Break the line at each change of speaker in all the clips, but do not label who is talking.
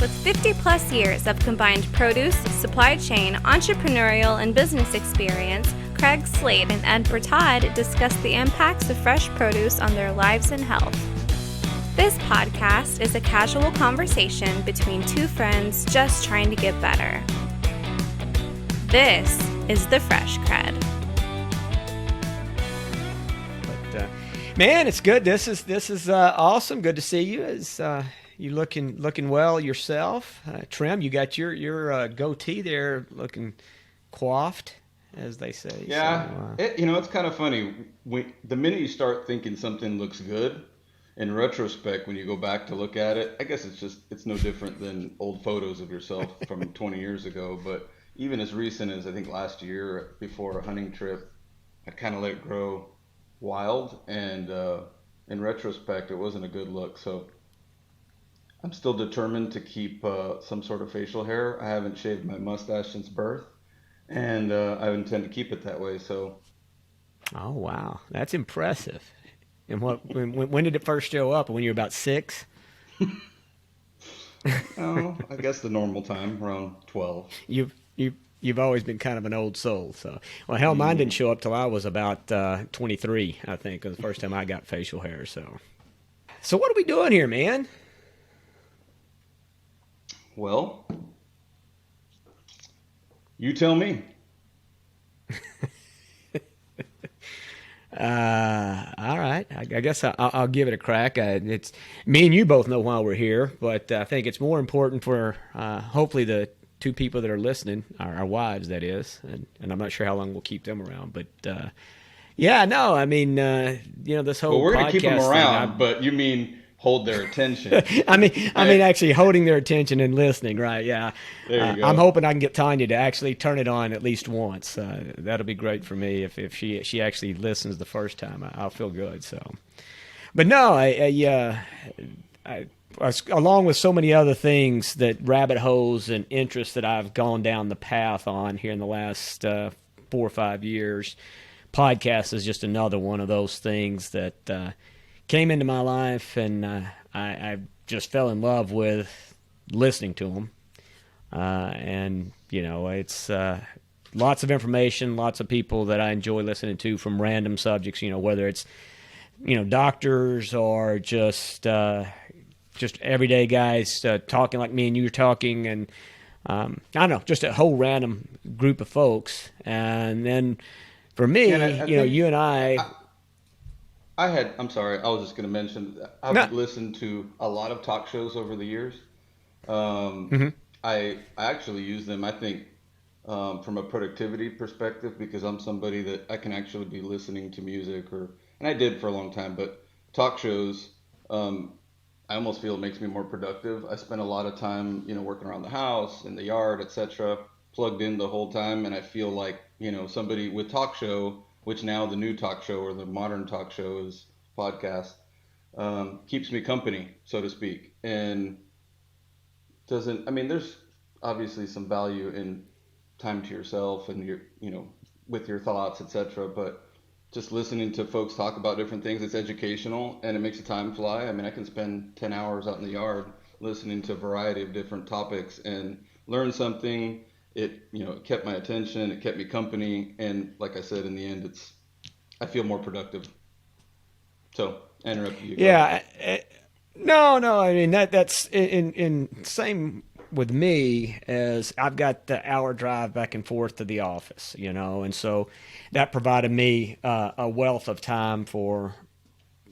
With 50 plus years of combined produce, supply chain, entrepreneurial, and business experience, Craig, Slate, and Ed Bertaud discuss the impacts of fresh produce on their lives and health. This podcast is a casual conversation between two friends just trying to get better. This is the Fresh CrEd.
Man, it's good. This is awesome. Good to see you. You looking well yourself, Trim. You got your goatee there, looking coiffed, as they say.
Yeah,
so,
it's kind of funny. The minute you start thinking something looks good, in retrospect, when you go back to look at it, I guess it's no different than old photos of yourself from 20 years ago. But even as recent as I think last year, before a hunting trip, I kind of let it grow wild, and in retrospect, it wasn't a good look. So I'm still determined to keep some sort of facial hair. I haven't shaved my mustache since birth, and I intend to keep it that way. So.
Oh wow, that's impressive. And when did it first show up? When you were about 6?
Oh, I guess the normal time, around 12.
You've always been kind of an old soul. So, well, hell, mine didn't show up till I was about 23, I think, was the first time I got facial hair. So what are we doing here, man?
Well, you tell me.
All right. I guess I'll give it a crack. It's me and you both know why we're here, but I think it's more important for hopefully the two people that are listening, our wives, that is, and I'm not sure how long we'll keep them around, but yeah, no, I mean, this whole
we're gonna
podcast
keep them around,
thing,
but you mean hold their attention?
I mean, actually holding their attention and listening, right? Yeah.
There you go.
I'm hoping I can get Tanya to actually turn it on at least once. That'll be great for me if she actually listens the first time. I'll feel good. So, but no, I along with so many other things, that rabbit holes and interests that I've gone down the path on here in the last 4 or 5 years, podcast is just another one of those things that came into my life, and I just fell in love with listening to them. And, it's lots of information, lots of people that I enjoy listening to from random subjects, whether it's, doctors or just everyday guys talking like me and you are talking, and I don't know, just a whole random group of folks. And then for me, you and
I'm sorry, I was just going to mention, I've listened to a lot of talk shows over the years. I actually use them, I think, from a productivity perspective, because I'm somebody that I can actually be listening to music, and I did for a long time, but talk shows, I almost feel it makes me more productive. I spend a lot of time, working around the house, in the yard, etc., plugged in the whole time, and I feel like, somebody with talk show, which now the new talk show or the modern talk show is podcast, keeps me company, so to speak. And there's obviously some value in time to yourself and your, with your thoughts, etc. But just listening to folks talk about different things, it's educational and it makes the time fly. I can spend 10 hours out in the yard listening to a variety of different topics and learn something. It kept my attention, it kept me company, and like I said, in the end, I feel more productive. So, I interrupted you.
Yeah, no, that's in same with me, as I've got the hour drive back and forth to the office, and so that provided me a wealth of time for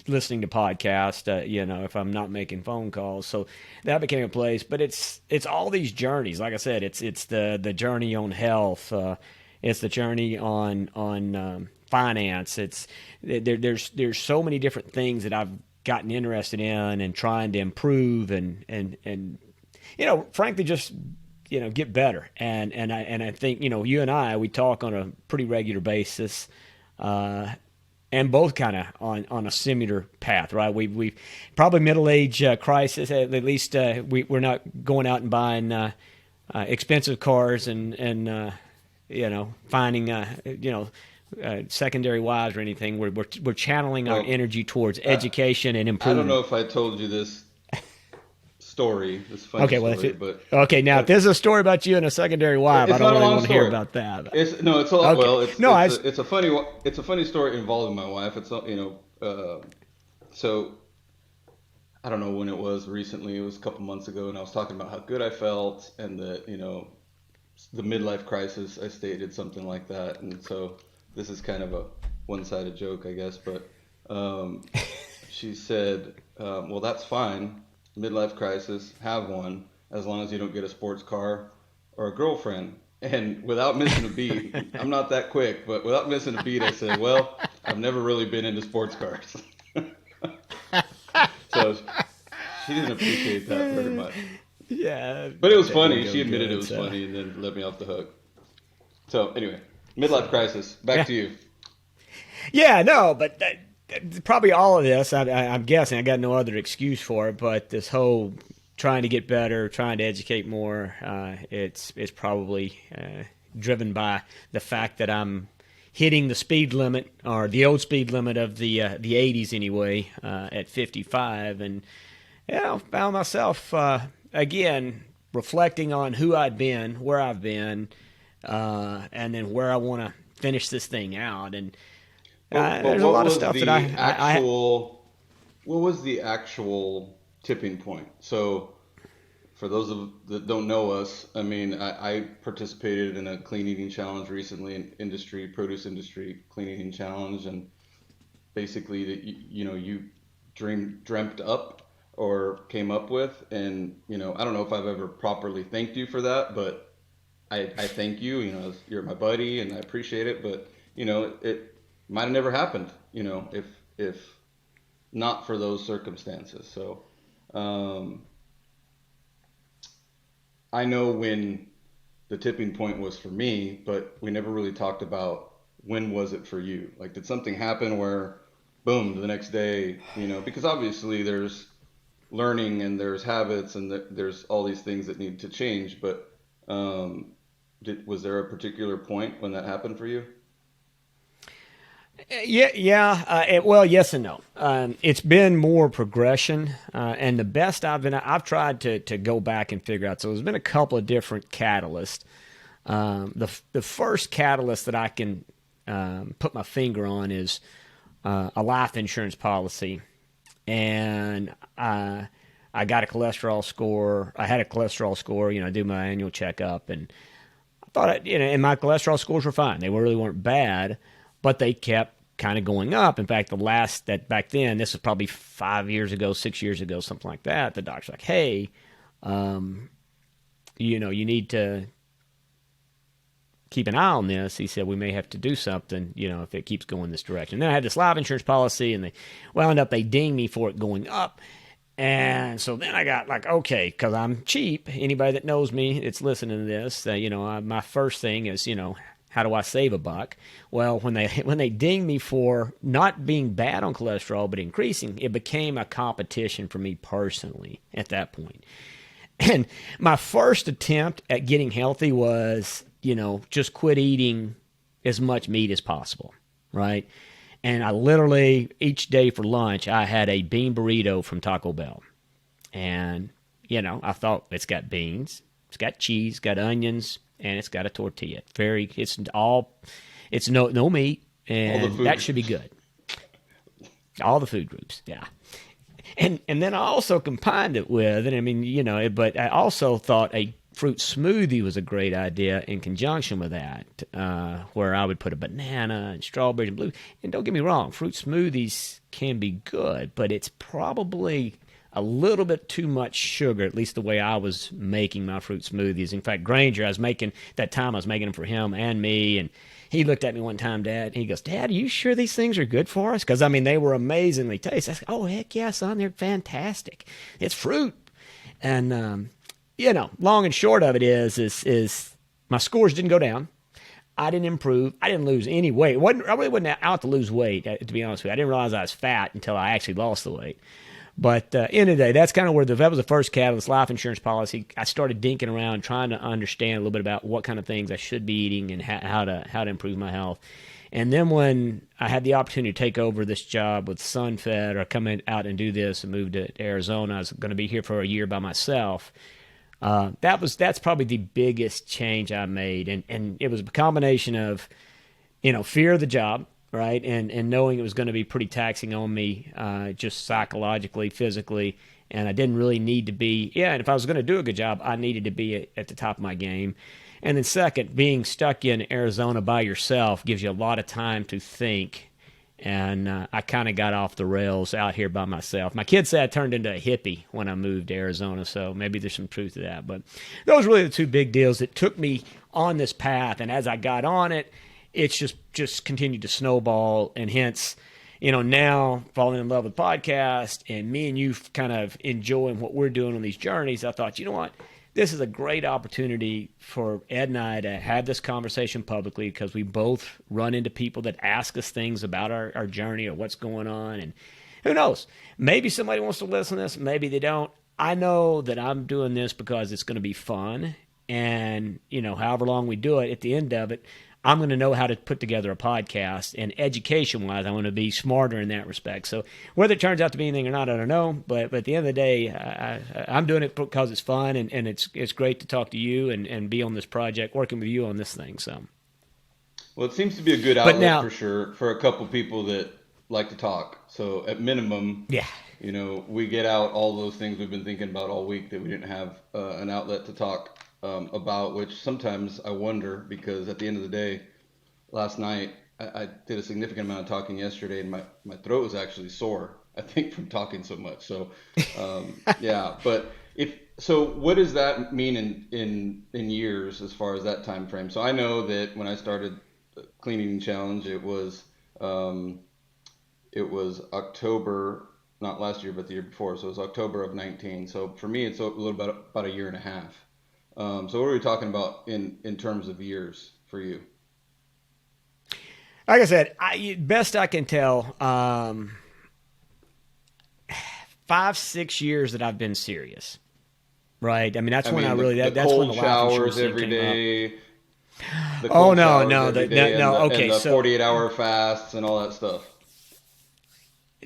listening to podcasts, if I'm not making phone calls. So that became a place, but it's all these journeys. Like I said, it's the journey on health. It's the journey on finance. There's so many different things that I've gotten interested in and trying to improve and frankly, just, get better. And I think, you and I, we talk on a pretty regular basis, and both kind of on a similar path, right? We probably middle-age crisis. At least we're not going out and buying expensive cars and finding secondary wives or anything. We're channeling our energy towards education and improvement.
I don't know if I told you this. story. It's a funny story, but
okay. Now, if there's a story about you and a secondary wife, I don't really want to hear about that.
It's no, it's a lot.
Okay.
Well,
No,
it's a funny story involving my wife. It's so I don't know when it was recently. It was a couple months ago, and I was talking about how good I felt, and that the midlife crisis. I stated something like that, and so this is kind of a one-sided joke, I guess, but she said, "Well, that's fine. Midlife crisis, have one, as long as you don't get a sports car or a girlfriend." And without missing a beat, I'm not that quick, but without missing a beat, I said, "Well, I've never really been into sports cars." So she didn't appreciate that very much.
Yeah.
But it was funny. She admitted it was funny and then let me off the hook. So anyway, midlife crisis. Back to you.
Yeah, no, but probably all of this, I'm guessing, I got no other excuse for it, but this whole trying to get better, trying to educate more, it's probably driven by the fact that I'm hitting the speed limit, or the old speed limit of the 80s anyway, at 55, and found myself again reflecting on who I'd been, where I've been, and then where I want to finish this thing out. And there's a lot of stuff that what
was the actual tipping point? So for those that don't know us, I mean, I participated in a clean eating challenge recently, in produce industry clean eating challenge, and basically that you dreamt up or came up with, and I don't know if I've ever properly thanked you for that, but I thank you. You're my buddy, and I appreciate it, but it might have never happened, if not for those circumstances. So I know when the tipping point was for me, but we never really talked about when was it for you. Like, did something happen where, boom, the next day, because obviously there's learning and there's habits and there's all these things that need to change. But was there a particular point when that happened for you?
Yeah. Well, yes and no. It's been more progression, and the best I've tried to go back and figure out. So there's been a couple of different catalysts. The first catalyst that I can put my finger on is a life insurance policy, and I got a cholesterol score. I had a cholesterol score. I do my annual checkup, and I thought, and my cholesterol scores were fine. They really weren't bad, but they kept kind of going up. In fact, back then, this was probably 5 years ago, 6 years ago, something like that. The doctor's like, "Hey, you need to keep an eye on this." He said, "We may have to do something, if it keeps going this direction." And then I had this life insurance policy, and they dinged me for it going up. And so then I got like, okay, because I'm cheap. Anybody that knows me, it's listening to this. My first thing is, how do I save a buck? Well, when they dinged me for not being bad on cholesterol but increasing, it became a competition for me personally at that point. And my first attempt at getting healthy was, just quit eating as much meat as possible, right? And I literally, each day for lunch, I had a bean burrito from Taco Bell. And, I thought, it's got beans, it's got cheese, got onions, and it's got a tortilla. It's no meat, and that should be good. All the food groups, yeah. And then I also combined it with, but I also thought a fruit smoothie was a great idea in conjunction with that, where I would put a banana and strawberries and blueberries. And don't get me wrong, fruit smoothies can be good, but it's probably a little bit too much sugar, at least the way I was making my fruit smoothies. In fact, Granger, I was making them for him and me, and he looked at me one time, Dad, and he goes, "Dad, are you sure these things are good for us?" Because, they were amazingly tasty. I said, "Oh, heck yeah, son, they're fantastic. It's fruit." And, long and short of it is my scores didn't go down. I didn't improve. I didn't lose any weight. I really wasn't out to lose weight, to be honest with you. I didn't realize I was fat until I actually lost the weight. But end of the day, that's kind of where that was the first catalyst, life insurance policy. I started dinking around, trying to understand a little bit about what kind of things I should be eating and how to improve my health. And then when I had the opportunity to take over this job with SunFed or come out and do this and move to Arizona, I was going to be here for a year by myself. That's probably the biggest change I made. And it was a combination of, fear of the job, right? And knowing it was going to be pretty taxing on me, just psychologically, physically. And I didn't really need to be, and if I was going to do a good job, I needed to be at the top of my game. And then second, being stuck in Arizona by yourself gives you a lot of time to think. And I kind of got off the rails out here by myself. My kids say I turned into a hippie when I moved to Arizona, so maybe there's some truth to that. But those were really the two big deals that took me on this path. And as I got on it, it's just continued to snowball, and hence, now falling in love with podcast and me and you kind of enjoying what we're doing on these journeys. I thought, you know what? This is a great opportunity for Ed and I to have this conversation publicly, because we both run into people that ask us things about our journey or what's going on. And who knows? Maybe somebody wants to listen to this. Maybe they don't. I know that I'm doing this because it's going to be fun. And, however long we do it, at the end of it, I'm going to know how to put together a podcast, and education-wise, I want to be smarter in that respect. So whether it turns out to be anything or not, I don't know. But at the end of the day, I'm doing it because it's fun, and it's great to talk to you and be on this project, working with you on this thing. So,
well, it seems to be a good outlet for sure for a couple people that like to talk. So at minimum,
yeah,
we get out all those things we've been thinking about all week that we didn't have an outlet to talk about, which sometimes I wonder, because at the end of the day, last night I did a significant amount of talking yesterday, and my throat was actually sore, I think, from talking so much. So yeah, but what does that mean in years as far as that time frame? So I know that when I started the Clean Eating Challenge, it was October, not last year but the year before, so it was October of 19. So for me, it's a little bit about a year and a half. So what are we talking about in terms of years for you?
Like I said, best I can tell, 5-6 years that I've been serious, right? I mean, that's when that's when the life insurance thing
every
day.
The cold
no,
okay,
so
48-hour fasts and all that stuff.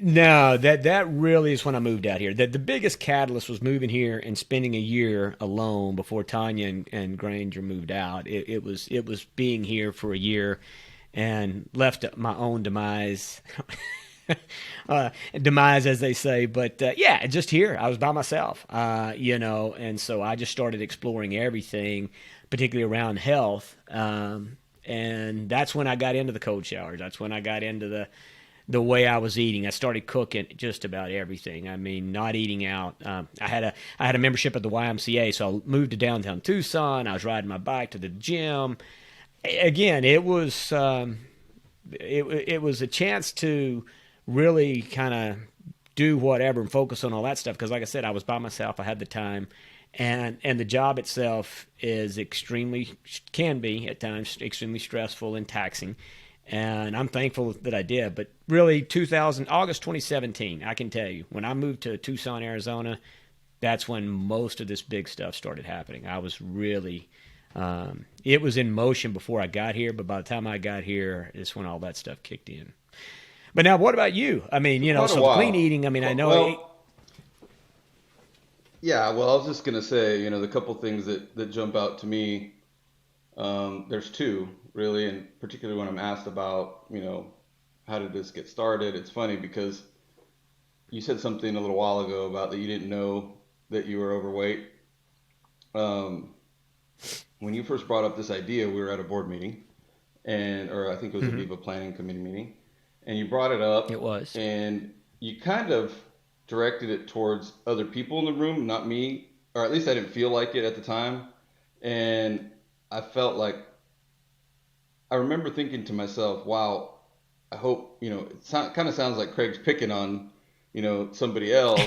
No, that really is when I moved out here. The biggest catalyst was moving here and spending a year alone before Tanya and Granger moved out. It was being here for a year and left my own demise, as they say. But just here, I was by myself, and so I just started exploring everything, particularly around health. And that's when I got into the cold showers. That's when I got into the way I was eating. I started cooking just about everything. I mean, not eating out. I had a membership at the YMCA, so I moved to downtown Tucson. I was riding my bike to the gym. Again, it was it was a chance to really kind of do whatever and focus on all that stuff, because, like I said, I was by myself. I had the time, and the job itself can be at times extremely stressful and taxing. And I'm thankful that I did. But really, August 2017, I can tell you, when I moved to Tucson, Arizona, that's when most of this big stuff started happening. I was really, it was in motion before I got here, but by the time I got here, it's when all that stuff kicked in. But now, what about you? I mean, so clean eating, I mean, I know.
I was just going to say, the couple things that jump out to me, there's two. Really, and particularly when I'm asked about, how did this get started? It's funny because you said something a little while ago about that you didn't know that you were overweight. When you first brought up this idea, we were at a board meeting, or I think it was a Viva Planning Committee meeting, and you brought it up.
It was.
And you kind of directed it towards other people in the room, not me, or at least I didn't feel like it at the time. And I felt like, I remember thinking to myself, wow, I hope, it kind of sounds like Craig's picking on, somebody else.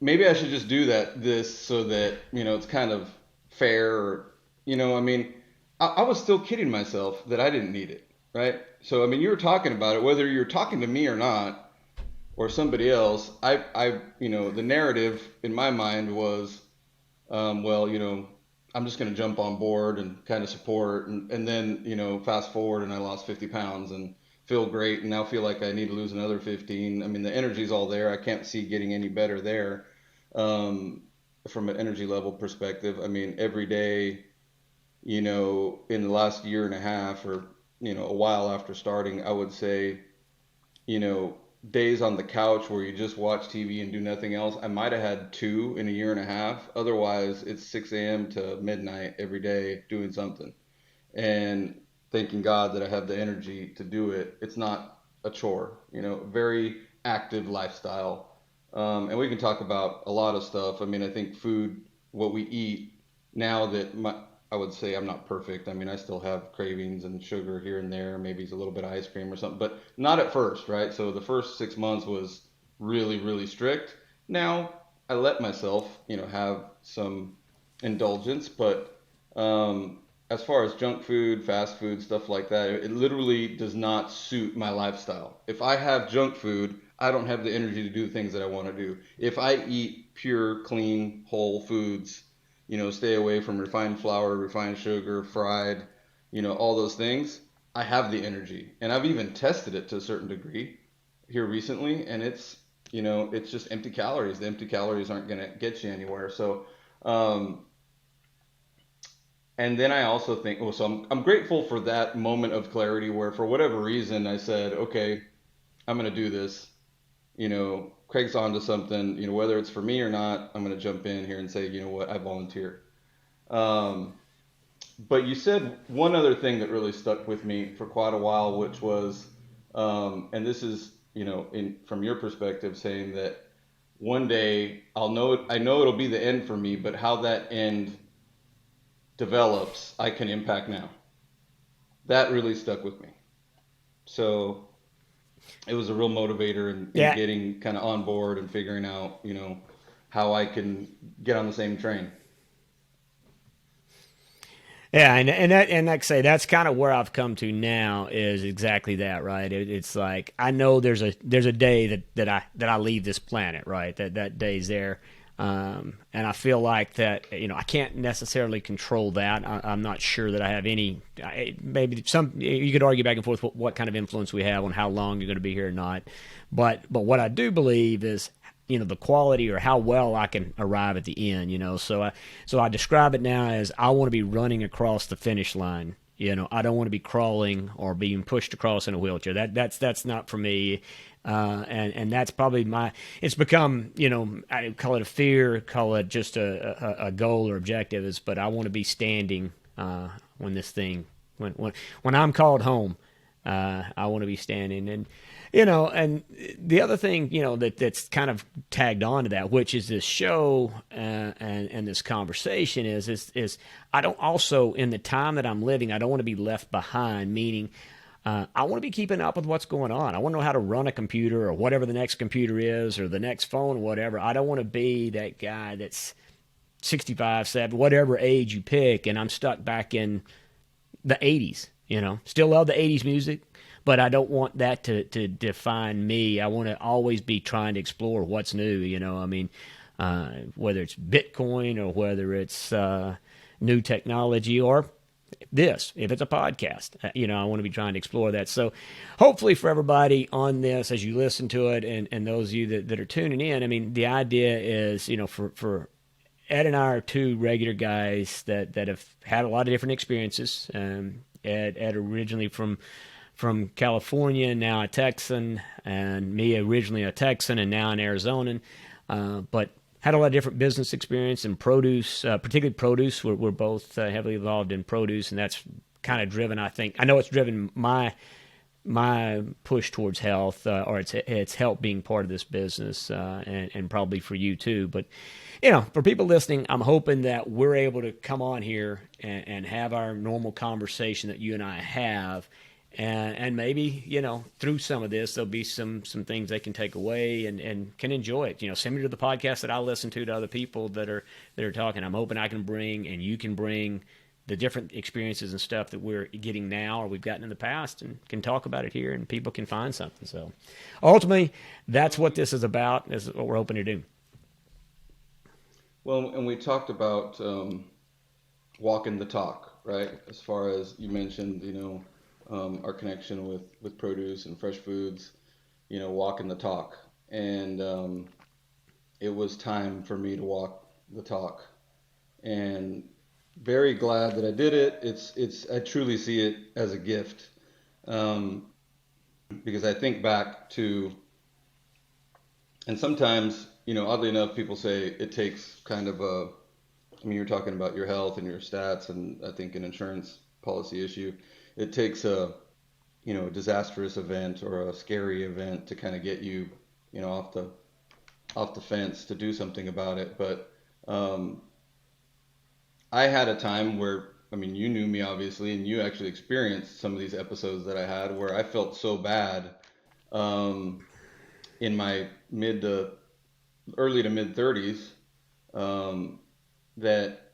Maybe I should just do this so that, it's kind of fair, or, I was still kidding myself that I didn't need it, right? So, you were talking about it, whether you're talking to me or not, or somebody else, the narrative in my mind was, I'm just going to jump on board and kind of support. And then, fast forward and I lost 50 pounds and feel great. And now feel like I need to lose another 15. I mean, the energy's all there. I can't see getting any better there. From an energy level perspective, I mean, every day, in the last year and a half or, a while after starting, I would say, you know, days on the couch where you just watch TV and do nothing else. I might have had two in a year and a half. Otherwise, it's 6 a.m. to midnight every day doing something. And thanking God that I have the energy to do it. It's not a chore, very active lifestyle. And we can talk about a lot of stuff. I mean, I think food, what we eat now that I would say I'm not perfect. I mean, I still have cravings and sugar here and there. Maybe it's a little bit of ice cream or something, but not at first, right? So the first 6 months was really, really strict. Now I let myself, have some indulgence, but as far as junk food, fast food, stuff like that, it literally does not suit my lifestyle. If I have junk food, I don't have the energy to do the things that I want to do. If I eat pure, clean, whole foods, stay away from refined flour, refined sugar, fried, all those things, I have the energy. And I've even tested it to a certain degree here recently, and it's just empty calories. The empty calories aren't going to get you anywhere. So, and then I also think, so I'm grateful for that moment of clarity where for whatever reason I said, okay, I'm going to do this. Craig's onto something, whether it's for me or not, I'm going to jump in here and say, you know what, I volunteer. But you said one other thing that really stuck with me for quite a while, which was, and this is, from your perspective, saying that one day I know it'll be the end for me, but how that end develops, I can impact now. That really stuck with me. So it was a real motivator in getting kind of on board and figuring out, how I can get on the same train.
Yeah, and like I say, that's kind of where I've come to now is exactly that, right? It's like I know there's a day that I leave this planet, right? That day's there, and I feel like that I can't necessarily control that. I'm not sure that I have any. Maybe you could argue back and forth what kind of influence we have on how long you're going to be here or not, but what I do believe is the quality or how well I can arrive at the end, So I describe it now as I want to be running across the finish line. I don't want to be crawling or being pushed across in a wheelchair. That's not for me. And that's probably it's become, I call it a fear, call it just a goal or objective but I want to be standing, when I'm called home, I want to be standing. And the other thing, that's kind of tagged on to that, which is this show and this conversation is I don't also, in the time that I'm living, I don't want to be left behind, meaning I want to be keeping up with what's going on. I want to know how to run a computer or whatever the next computer is or the next phone or whatever. I don't want to be that guy that's 65, 70, whatever age you pick, and I'm stuck back in the 80s, Still love the 80s music. But I don't want that to define me. I want to always be trying to explore what's new, whether it's Bitcoin or whether it's new technology or if it's a podcast, I want to be trying to explore that. So hopefully for everybody on this, as you listen to it and those of you that are tuning in, I mean, the idea is, for Ed and I are two regular guys that have had a lot of different experiences. Ed originally from California, now a Texan, and me originally a Texan and now an Arizonan, but had a lot of different business experience in produce, particularly produce. We're both heavily involved in produce, and that's kind of driven, I think. I know it's driven my push towards health, or it's helped being part of this business, and probably for you too. But for people listening, I'm hoping that we're able to come on here and have our normal conversation that you and I have. And maybe, through some of this, there'll be some things they can take away and can enjoy it. Similar to the podcast that I listen to other people that are talking. I'm hoping I can bring and you can bring the different experiences and stuff that we're getting now or we've gotten in the past and can talk about it here and people can find something. So ultimately, that's what this is about. This is what we're hoping to do.
Well, and we talked about walking the talk, right? As far as you mentioned, our connection with produce and fresh foods, walking the talk. And it was time for me to walk the talk. And very glad that I did it. I truly see it as a gift. Um, because I think back to, and sometimes, oddly enough, people say it takes kind of I mean, you're talking about your health and your stats, and I think an insurance policy issue. It takes a disastrous event or a scary event to kind of get you, off the fence to do something about it. But um, I had a time where, I mean, you knew me obviously, and you actually experienced some of these episodes that I had where I felt so bad um, in my mid to early to mid 30s um, that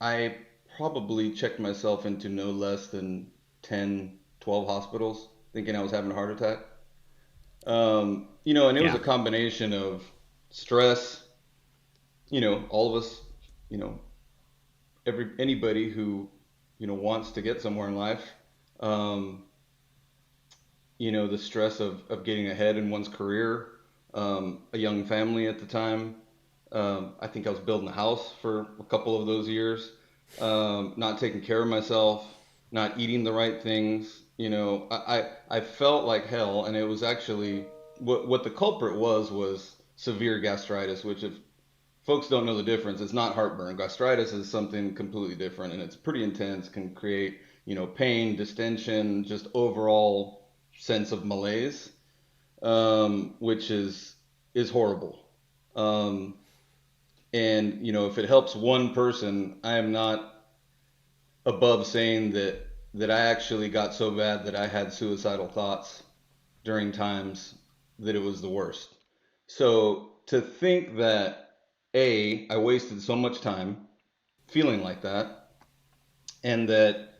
I probably checked myself into no less than 10, 12 hospitals thinking I was having a heart attack. And it was
Yeah.
a combination of stress, all of us, you know, anybody who, wants to get somewhere in life, um, the stress of getting ahead in one's career, a young family at the time. I think I was building a house for a couple of those years, not taking care of myself, not eating the right things. I felt like hell, and it was actually what the culprit was severe gastritis, which if folks don't know the difference, it's not heartburn. Gastritis is something completely different, and it's pretty intense. Can create pain, distension, just overall sense of malaise, which is horrible. Um, and if it helps one person, I am not above saying that I actually got so bad that I had suicidal thoughts during times that it was the worst. So to think that I wasted so much time feeling like that, and that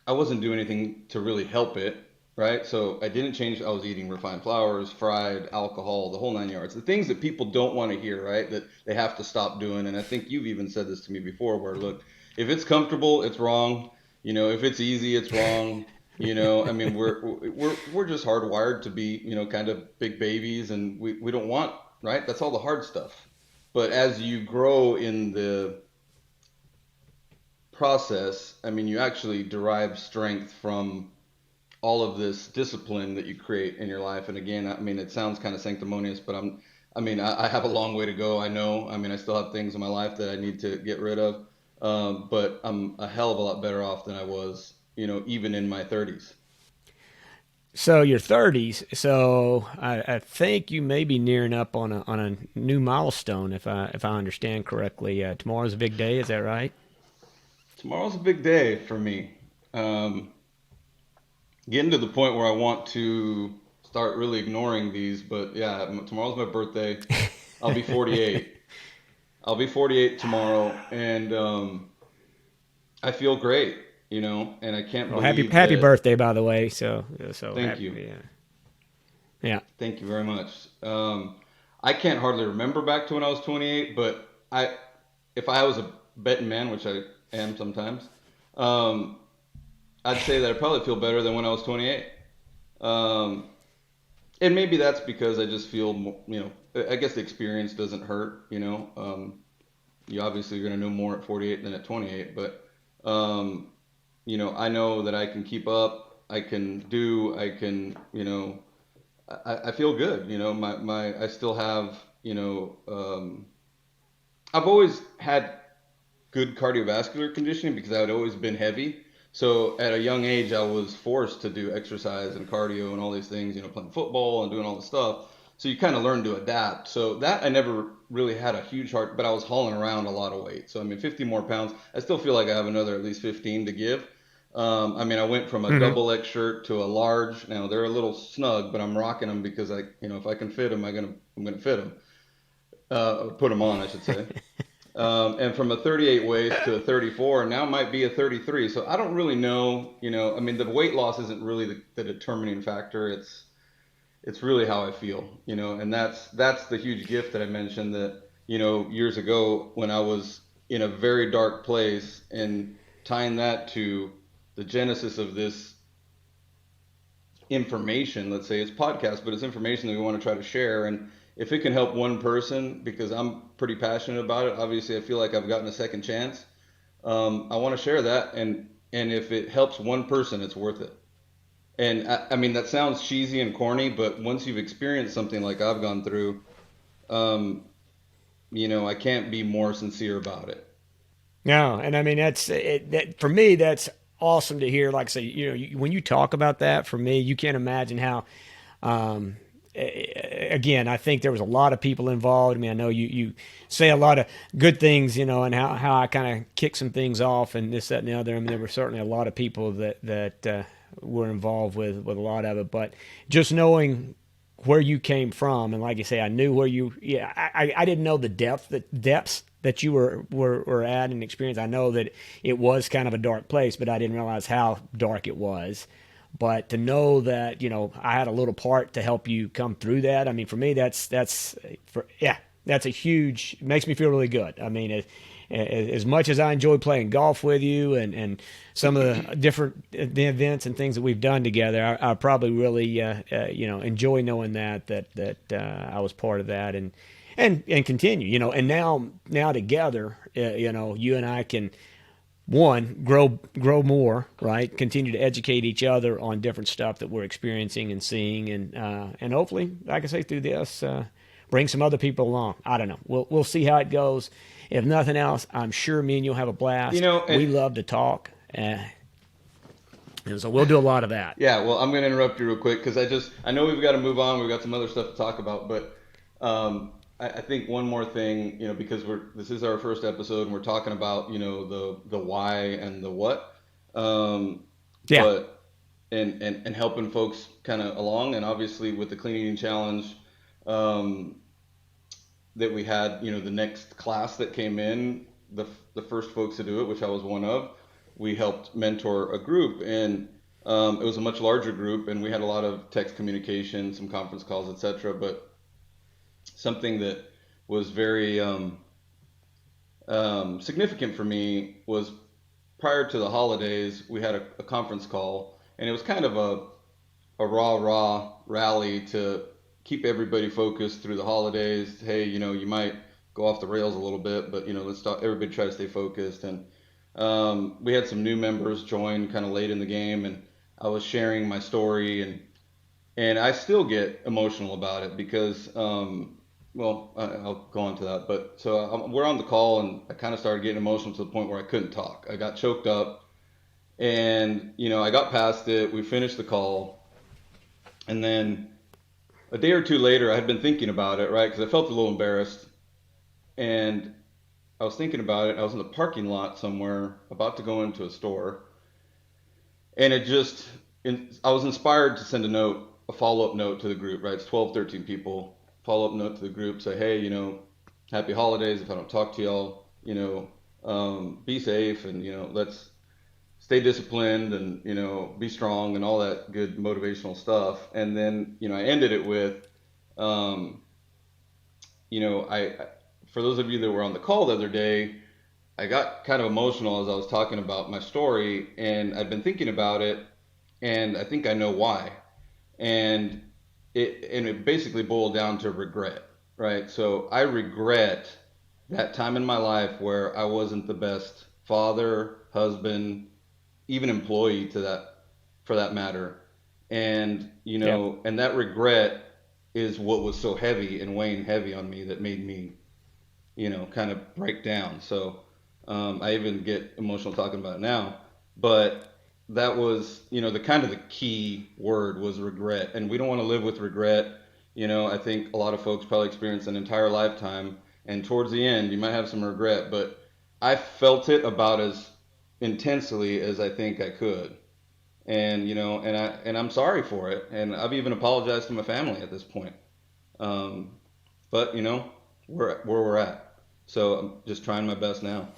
I wasn't doing anything to really help it, right? So I didn't change. I was eating refined flours, fried alcohol, the whole nine yards. The things that people don't want to hear, right? That they have to stop doing. And I think you've even said this to me before, where look, if it's comfortable, it's wrong. If it's easy, it's wrong. I mean, we're just hardwired to be, kind of big babies, and we don't want, right? That's all the hard stuff. But as you grow in the process, I mean, you actually derive strength from all of this discipline that you create in your life. And again, I mean, it sounds kind of sanctimonious, but I have a long way to go. I know. I mean, I still have things in my life that I need to get rid of. But I'm a hell of a lot better off than I was, even in my 30s.
So your 30s. So I think you may be nearing up on a new milestone, if I understand correctly. Tomorrow's a big day. Is that right?
Tomorrow's a big day for me. Um, Getting to the point where I want to start really ignoring these, but yeah, tomorrow's my birthday. I'll be 48. I'll be 48 tomorrow, and I feel great, and I can't
Well, happy
believe
happy
that.
birthday, by the way. So
Thank you.
happy. Yeah. Yeah.
Thank you very much. I can't hardly remember back to when I was 28, but if I was a betting man, which I am sometimes, um, I'd say that I probably feel better than when I was 28. Um, and maybe that's because I just feel, I guess the experience doesn't hurt, you obviously are going to know more at 48 than at 28, but, I know that I can keep up, I can, I feel good, I still have, I've always had good cardiovascular conditioning because I had always been heavy. So at a young age, I was forced to do exercise and cardio and all these things, playing football and doing all this stuff. So you kind of learn to adapt. So that I never really had a huge heart, but I was hauling around a lot of weight. So I mean, 50 more pounds. I still feel like I have another at least 15 to give. I mean, I went from a
Hmm.
double X shirt to a large. Now they're a little snug, but I'm rocking them because if I can fit them, I'm gonna fit them. Put them on, I should say. And from a 38 waist to a 34, and now might be a 33. So I don't really know. I mean, the weight loss isn't really the determining factor. It's really how I feel. And that's the huge gift that I mentioned that years ago when I was in a very dark place, and tying that to the genesis of this information. Let's say it's podcast, but it's information that we want to try to share. And if it can help one person, because I'm pretty passionate about it, obviously I feel like I've gotten a second chance. I want to share that, and if it helps one person, it's worth it. And I mean, that sounds cheesy and corny, but once you've experienced something like I've gone through, um, I can't be more sincere about it.
No, and I mean that for me that's awesome to hear. Like I say, when you talk about that, for me, you can't imagine how. Um, Again, I think there was a lot of people involved. I mean, I know you say a lot of good things, and how I kind of kicked some things off and this, that, and the other. I mean, there were certainly a lot of people that were involved with a lot of it. But just knowing where you came from, and like you say, I knew where you. Yeah, I didn't know the depths that you were at and experienced. I know that it was kind of a dark place, but I didn't realize how dark it was. But to know that, I had a little part to help you come through that. I mean, for me, that's a huge, it makes me feel really good. I mean, as much as I enjoy playing golf with you and some of the events and things that we've done together, I probably really, enjoy knowing that I was part of that and continue, and now together, you and I can, one, grow more, right? Continue to educate each other on different stuff that we're experiencing and seeing, and hopefully, like I say, through this, bring some other people along. I don't know. We'll see how it goes. If nothing else, I'm sure me and you'll have a blast. We love to talk, and so we'll do a lot of that.
Yeah. Well, I'm going to interrupt you real quick because I know we've got to move on. We've got some other stuff to talk about, but. I think one more thing, because this is our first episode and we're talking about, the why and the what,
Yeah.
but and helping folks kind of along, and obviously with the clean eating challenge, that we had, the next class that came in, the first folks to do it, which I was one of, we helped mentor a group, and it was a much larger group, and we had a lot of text communication, some conference calls, etc. But something that was very significant for me was prior to the holidays, we had a conference call, and it was kind of a rah rally to keep everybody focused through the holidays. Hey, you might go off the rails a little bit, but let's talk, everybody try to stay focused. And we had some new members join kind of late in the game, and I was sharing my story, and I still get emotional about it because I'll go on to that. But so we're on the call, and I kind of started getting emotional to the point where I couldn't talk. I got choked up, and I got past it. We finished the call, and then a day or two later, I had been thinking about it, right? Because I felt a little embarrassed, and I was thinking about it. I was in the parking lot somewhere, about to go into a store, and I was inspired to send a follow-up note to the group, right? It's 12, 13 people. Follow-up note to the group, say, hey, happy holidays. If I don't talk to y'all, be safe, and let's stay disciplined, and be strong, and all that good motivational stuff. And then I ended it with, I for those of you that were on the call the other day, I got kind of emotional as I was talking about my story, and I've been thinking about it, and I think I know why. And it basically boiled down to regret, right? So I regret that time in my life where I wasn't the best father, husband, even employee for that matter. And, and that regret is what was so heavy and weighing heavy on me that made me, kind of break down. So I even get emotional talking about it now, but that was, the kind of the key word was regret. And we don't want to live with regret. I think a lot of folks probably experience an entire lifetime, and towards the end, you might have some regret, but I felt it about as intensely as I think I could. And, and I'm sorry for it. And I've even apologized to my family at this point. But, where we're at. So I'm just trying my best now.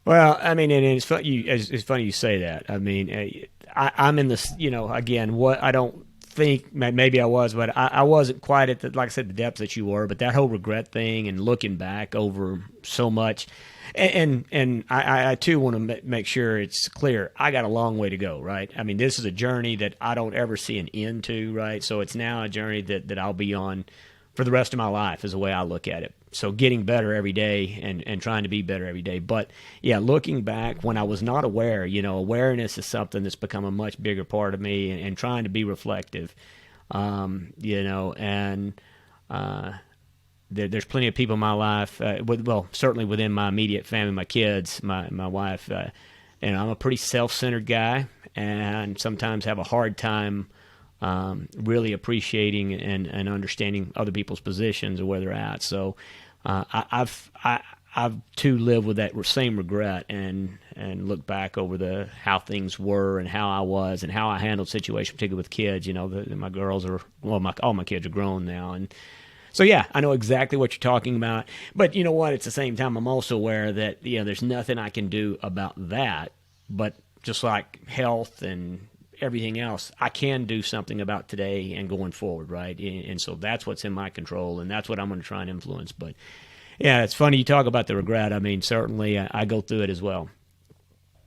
Well, I mean, and it's funny. It's funny you say that. I mean, I'm in this. Again, what I don't think maybe I was, but I wasn't quite at the, like I said, the depths that you were. But that whole regret thing and looking back over so much, and I too want to make sure it's clear. I got a long way to go, right? I mean, this is a journey that I don't ever see an end to, right? So it's now a journey that I'll be on for the rest of my life, is the way I look at it. So getting better every day and trying to be better every day. But yeah, looking back when I was not aware, awareness is something that's become a much bigger part of me, and trying to be reflective, and there's plenty of people in my life, certainly within my immediate family, my kids, my wife, and I'm a pretty self-centered guy, and sometimes have a hard time really appreciating and understanding other people's positions or where they're at. So I've too lived with that same regret, and look back over how things were and how I was and how I handled situations, particularly with kids. My girls all my kids are grown now, and so yeah, I know exactly what you're talking about. But you know what? At the same time, I'm also aware that there's nothing I can do about that. But just like health and everything else, I can do something about today and going forward, right? And so that's what's in my control, and that's what I'm going to try and influence. But yeah, it's funny you talk about the regret. I mean, certainly I go through it as well.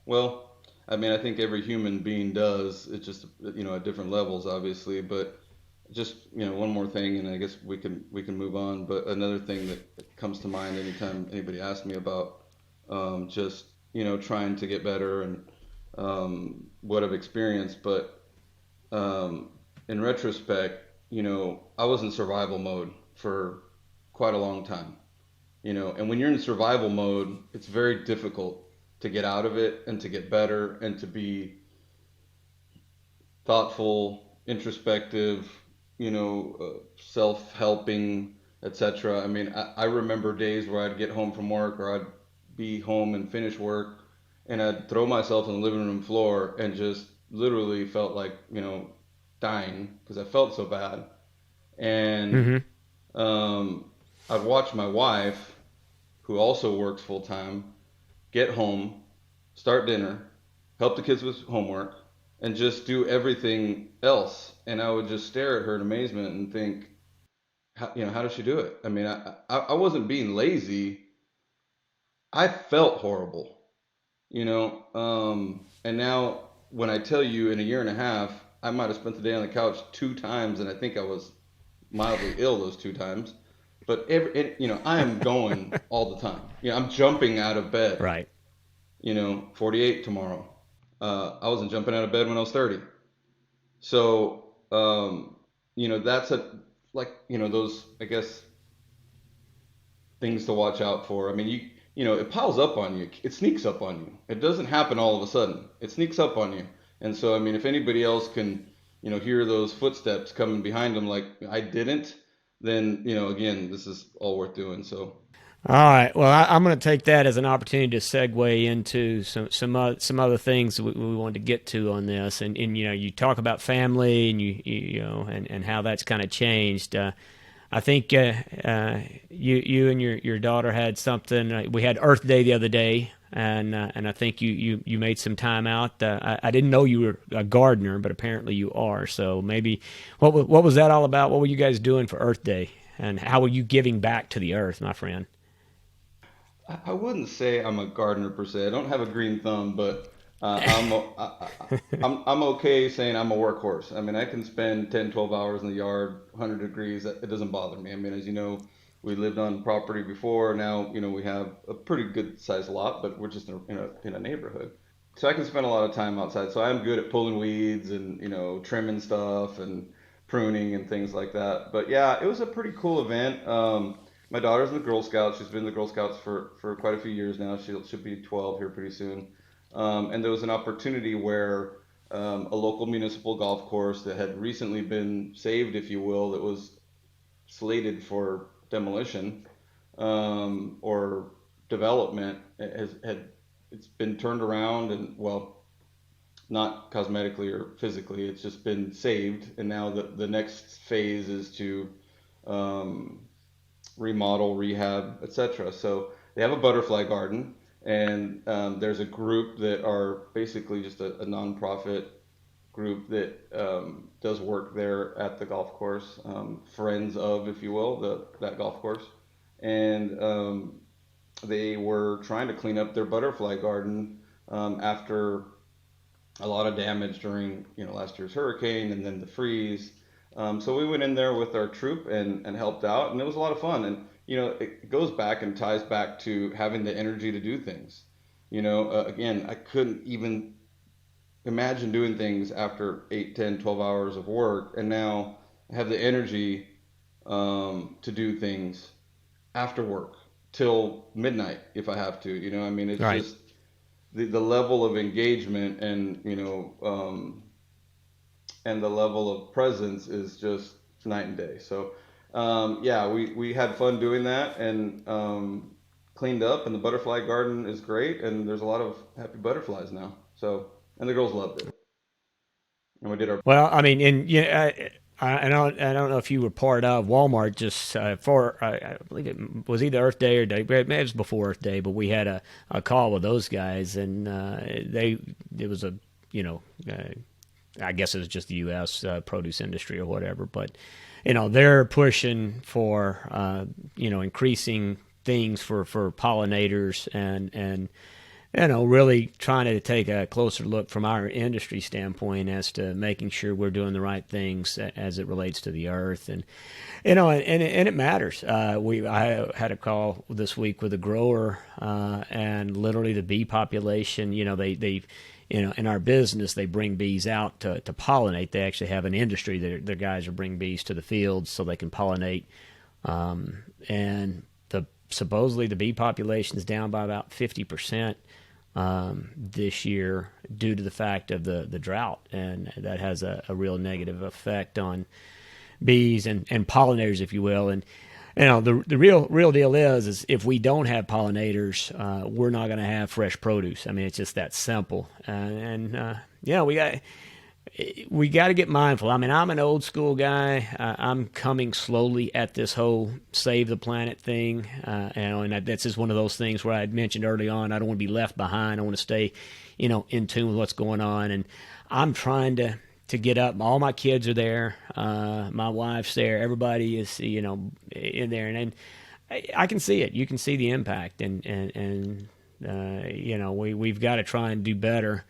Well, I mean, I think every human being does. It's just at different levels, obviously. But just one more thing, and I guess we can move on. But another thing that comes to mind anytime anybody asks me about just trying to get better and what I've experienced. But in retrospect, I was in survival mode for quite a long time. And when you're in survival mode, it's very difficult to get out of it and to get better and to be thoughtful, introspective, self-helping, etc. I mean, I remember days where I'd get home from work, or I'd be home and finish work, and I'd throw myself on the living room floor and just literally felt like, dying because I felt so bad. And
Mm-hmm.
I'd watch my wife, who also works full time, get home, start dinner, help the kids with homework, and just do everything else. And I would just stare at her in amazement and think, how does she do it? I mean, I wasn't being lazy. I felt horrible, and now when I tell you in a year and a half, I might have spent the day on the couch 2 times, and I think I was mildly ill those 2 times. But I am going all the time. I'm jumping out of bed.
Right.
48 tomorrow. I wasn't jumping out of bed when I was 30. So, that's those, I guess, things to watch out for. I mean, it piles up on you. It sneaks up on you. It doesn't happen all of a sudden. It sneaks up on you. And so, I mean, if anybody else can, hear those footsteps coming behind them like I didn't, then, again, this is all worth doing. So.
All right. Well, I'm going to take that as an opportunity to segue into some other things that we wanted to get to on this, and you talk about family, and and how that's kind of changed. I think you and your daughter had something. We had Earth Day the other day, and I think you made some time out. I didn't know you were a gardener, but apparently you are. So maybe what was that all about? What were you guys doing for Earth Day, and how were you giving back to the earth, my friend?
I wouldn't say I'm a gardener per se. I don't have a green thumb, but I'm okay saying I'm a workhorse. I mean, I can spend 10, 12 hours in the yard, 100 degrees. It doesn't bother me. I mean, as you know, we lived on property before. Now, we have a pretty good sized lot, but we're just in a neighborhood. So I can spend a lot of time outside. So I'm good at pulling weeds and, trimming stuff and pruning and things like that. But yeah, it was a pretty cool event. My daughter's in the Girl Scouts. She's been in the Girl Scouts for quite a few years now. She'll be 12 here pretty soon. And there was an opportunity where a local municipal golf course that had recently been saved, if you will, that was slated for demolition or development, it's been turned around, and well, not cosmetically or physically, it's just been saved. And now the next phase is to remodel, rehab, etc. So they have a butterfly garden, and there's a group that are basically just a nonprofit group that does work there at the golf course, friends of, if you will, that golf course, and they were trying to clean up their butterfly garden after a lot of damage during last year's hurricane and then the freeze. So we went in there with our troop and helped out, and it was a lot of fun. And it goes back and ties back to having the energy to do things. Again, I couldn't even imagine doing things after 8, 10, 12 hours of work, and now I have the energy to do things after work till midnight if I have to. I mean, it's
Right.
just the level of engagement and the level of presence is just night and day. So yeah, we had fun doing that and cleaned up, and the butterfly garden is great, and there's a lot of happy butterflies now. So and the girls loved it, and we did our.
Well, I mean, and I don't know if you were part of Walmart just for I believe it was either Earth Day or Day, maybe it was before Earth Day, but we had a call with those guys, and it was a I guess it was just the U.S. Produce industry or whatever, but they're pushing for increasing things for pollinators and really trying to take a closer look from our industry standpoint as to making sure we're doing the right things as it relates to the earth, and it matters. I had a call this week with a grower, and literally the bee population. They in our business, they bring bees out to pollinate. They actually have an industry. Their guys are bring bees to the fields so they can pollinate, and supposedly the bee population is down by about 50%. This year due to the fact of the drought, and that has a real negative effect on bees and pollinators, if you will. And the real deal is if we don't have pollinators, we're not going to have fresh produce. I mean, it's just that simple. We got to get mindful. I mean, I'm an old school guy. I'm coming slowly at this whole save the planet thing. And that's just one of those things where I had mentioned early on, I don't want to be left behind. I want to stay, in tune with what's going on. And I'm trying to get up. All my kids are there. My wife's there. Everybody is, in there. And I can see it. You can see the impact. And we've got to try and do better.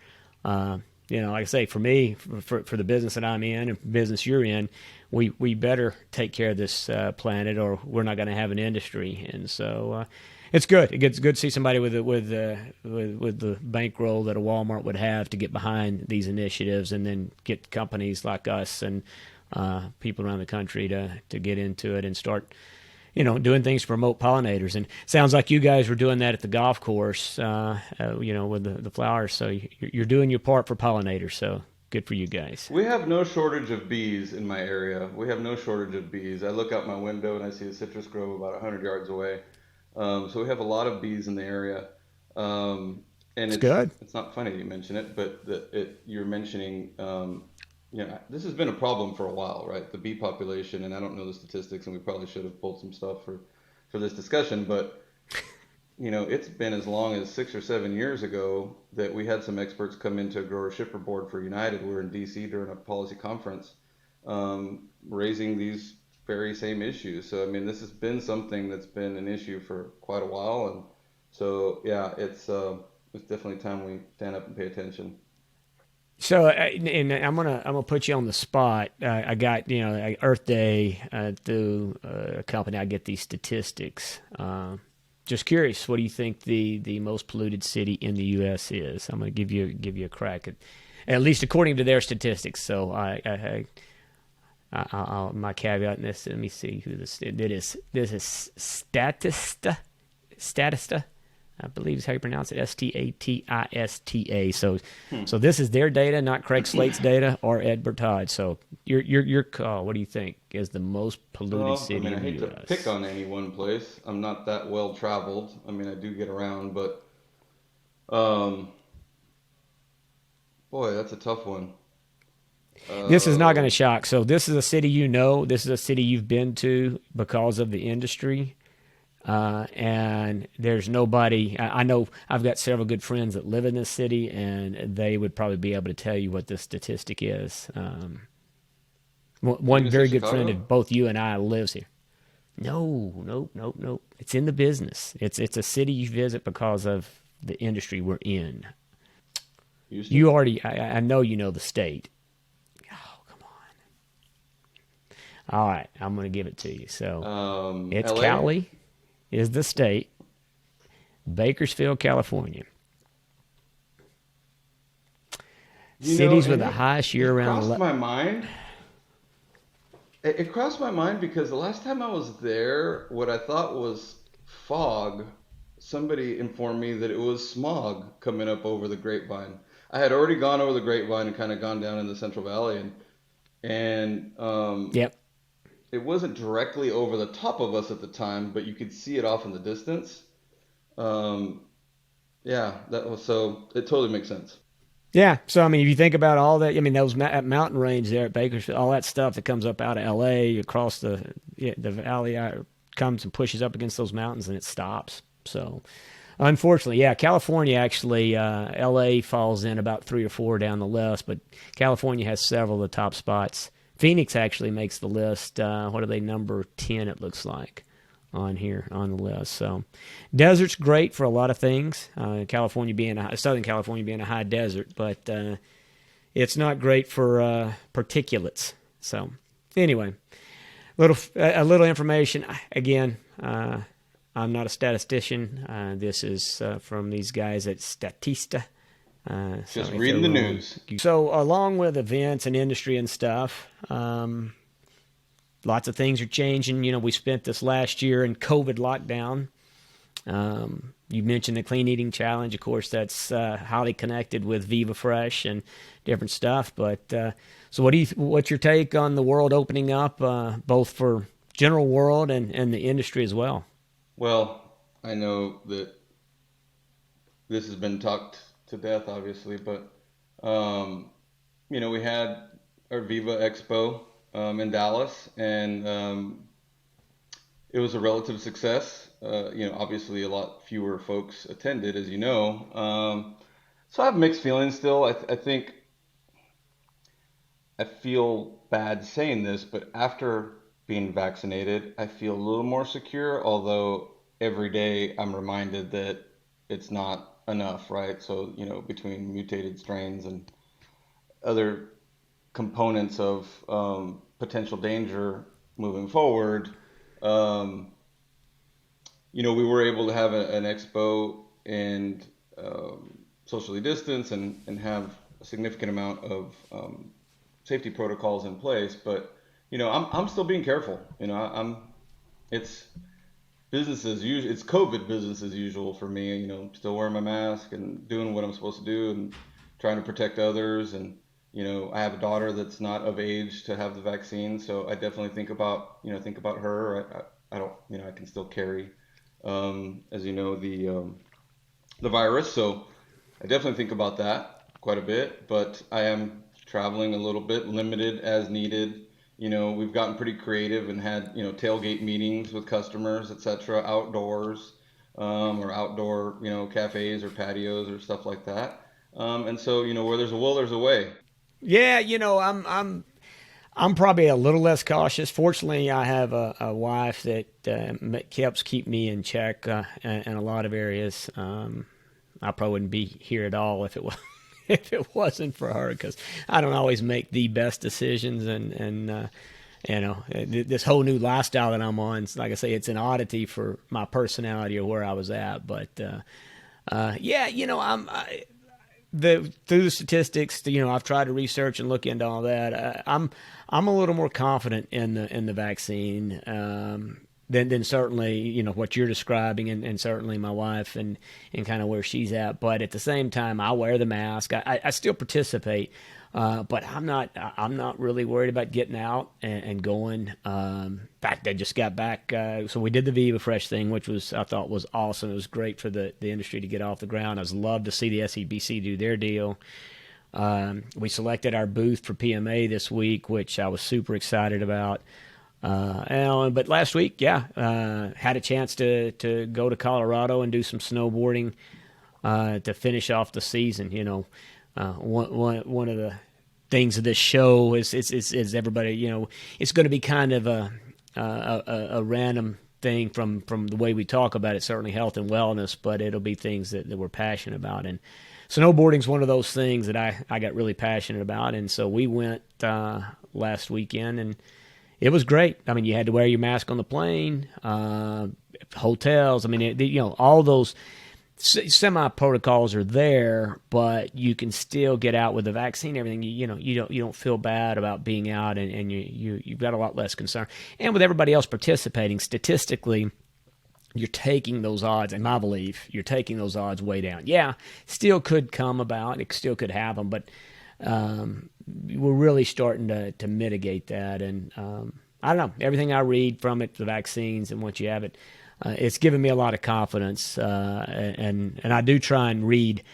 Like I say, for me, for the business that I'm in and business you're in, we better take care of this planet, or we're not going to have an industry. And so it's good. It's good to see somebody with the bankroll that a Walmart would have to get behind these initiatives, and then get companies like us and people around the country to get into it and start doing things to promote pollinators. And it sounds like you guys were doing that at the golf course, with the flowers. So you're doing your part for pollinators. So good for you guys.
We have no shortage of bees in my area. We have no shortage of bees. I look out my window and I see a citrus grove about 100 yards away. So we have a lot of bees in the area. And
It's good.
it's not funny you mention it, but you're mentioning this has been a problem for a while, right? The bee population, and I don't know the statistics, and we probably should have pulled some stuff for this discussion, but it's been as long as 6 or 7 years ago that we had some experts come into a grower shipper board for United. We were in DC during a policy conference, raising these very same issues. So I mean, this has been something that's been an issue for quite a while, and so yeah, it's definitely time we stand up and pay attention.
So, and I'm gonna put you on the spot. I got Earth Day through a company. I get these statistics. Just curious, what do you think the most polluted city in the U.S. is? I'm gonna give you a crack at least according to their statistics. So I'll my caveat in this. Let me see who this is. This is Statista. I believe is how you pronounce it, Statista. So this is their data, not Craig Slate's data or Ed Bertaud. So your call. What do you think is the most polluted
Well, I
city
mean, I
in the
hate to
U.S.?
pick on any one place. I'm not that well traveled. I mean, I do get around, but um, boy, that's a tough one.
This is not
Uh,
going to shock. So this is a city This is a city you've been to because of the industry. And there's nobody. I know I've got several good friends that live in this city, and they would probably be able to tell you what this statistic is. One
Did you
very
say
good friend
Chicago?
of both you and I lives here. No, nope, nope, nope. It's in the business. It's a city you visit because of the industry we're in.
Houston?
You already, I know you know the state. Oh, come on. All right, I'm going to give it to you. So it's
LA?
Cali is the state. Bakersfield, California. Cities with
And
the highest
it
year-round.
crossed my mind. It crossed my mind because the last time I was there, what I thought was fog, somebody informed me that it was smog coming up over the Grapevine. I had already gone over the Grapevine and kind of gone down in the Central Valley, and
Yep.
it wasn't directly over the top of us at the time, but you could see it off in the distance. Um, yeah, that was so. It totally makes sense.
Yeah. So I mean, if you think about all that, I mean, those that mountain range there at Bakersfield, all that stuff that comes up out of L.A. across the valley, comes and pushes up against those mountains, and it stops. So, unfortunately, yeah, California actually, L.A. falls in about 3 or 4 down the list, but California has several of the top spots. Phoenix actually makes the list. What are they, number 10? It looks like on here on the list. So, desert's great for a lot of things. Southern California being a high desert, but it's not great for particulates. So, anyway, a little information. Again, I'm not a statistician. This is from these guys at Statista.
Just reading the news.
So, along with events and industry and stuff, lots of things are changing. You know, we spent this last year in COVID lockdown. You mentioned the Clean Eating Challenge. Of course, that's highly connected with Viva Fresh and different stuff. But so, what's your take on the world opening up, both for general world and the industry as well?
Well, I know that this has been talked to death, obviously, but we had our Viva Expo in Dallas, and it was a relative success. Obviously, a lot fewer folks attended, as you know. So I have mixed feelings still. I think I feel bad saying this, but after being vaccinated, I feel a little more secure, although every day I'm reminded that it's not enough, right? So, between mutated strains and other components of potential danger moving forward, we were able to have an expo and socially distance and have a significant amount of safety protocols in place. But I'm still being careful. It's business as usual. It's COVID business as usual for me. Still wearing my mask and doing what I'm supposed to do and trying to protect others. And I have a daughter that's not of age to have the vaccine, so I definitely think about her. I don't, I can still carry, as you know, the virus. So I definitely think about that quite a bit. But I am traveling a little bit, limited as needed. We've gotten pretty creative and had, tailgate meetings with customers, etc., outdoors, or outdoor, cafes or patios or stuff like that. And so, where there's a will, there's a way.
Yeah, I'm probably a little less cautious. Fortunately, I have a wife that helps keep me in check in a lot of areas. I probably wouldn't be here at all if it was if it wasn't for her, because I don't always make the best decisions, and this whole new lifestyle that I'm on, like I say, it's an oddity for my personality or where I was at. But through the statistics, I've tried to research and look into all that. I'm a little more confident in the vaccine than certainly what you're describing, and certainly my wife and kind of where she's at. But at the same time, I wear the mask. I still participate, but I'm not really worried about getting out and going. In fact, I just got back. So we did the Viva Fresh thing, which I thought was awesome. It was great for the industry to get off the ground. I was love to see the SEBC do their deal. We selected our booth for PMA this week, which I was super excited about. But last week, yeah, had a chance to go to Colorado and do some snowboarding to finish off the season. One of the things of this show is everybody. It's going to be kind of a random thing from the way we talk about it. Certainly health and wellness, but it'll be things that we're passionate about. And snowboarding's one of those things that I got really passionate about. And so we went last weekend, and it was great. I mean, you had to wear your mask on the plane, hotels. I mean, all those semi protocols are there, but you can still get out with the vaccine. Everything, you don't feel bad about being out, and you've got a lot less concern. And with everybody else participating, statistically, you're taking those odds, in my belief, you're taking those odds way down. Yeah, still could come about. It still could happen, but we're really starting to mitigate that. And I don't know, everything I read from it, the vaccines, and once you have it, it's given me a lot of confidence. And I do try and read,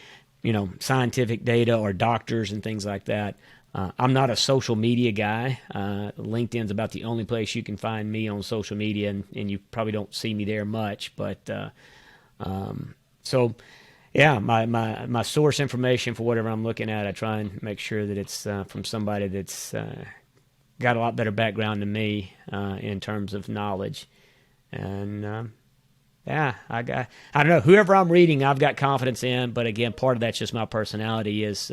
scientific data or doctors and things like that. I'm not a social media guy. LinkedIn's about the only place you can find me on social media, and you probably don't see me there much. But so, yeah, my source information for whatever I'm looking at, I try and make sure that it's from somebody that's got a lot better background than me in terms of knowledge. And yeah, I don't know, whoever I'm reading, I've got confidence in. But again, part of that's just my personality is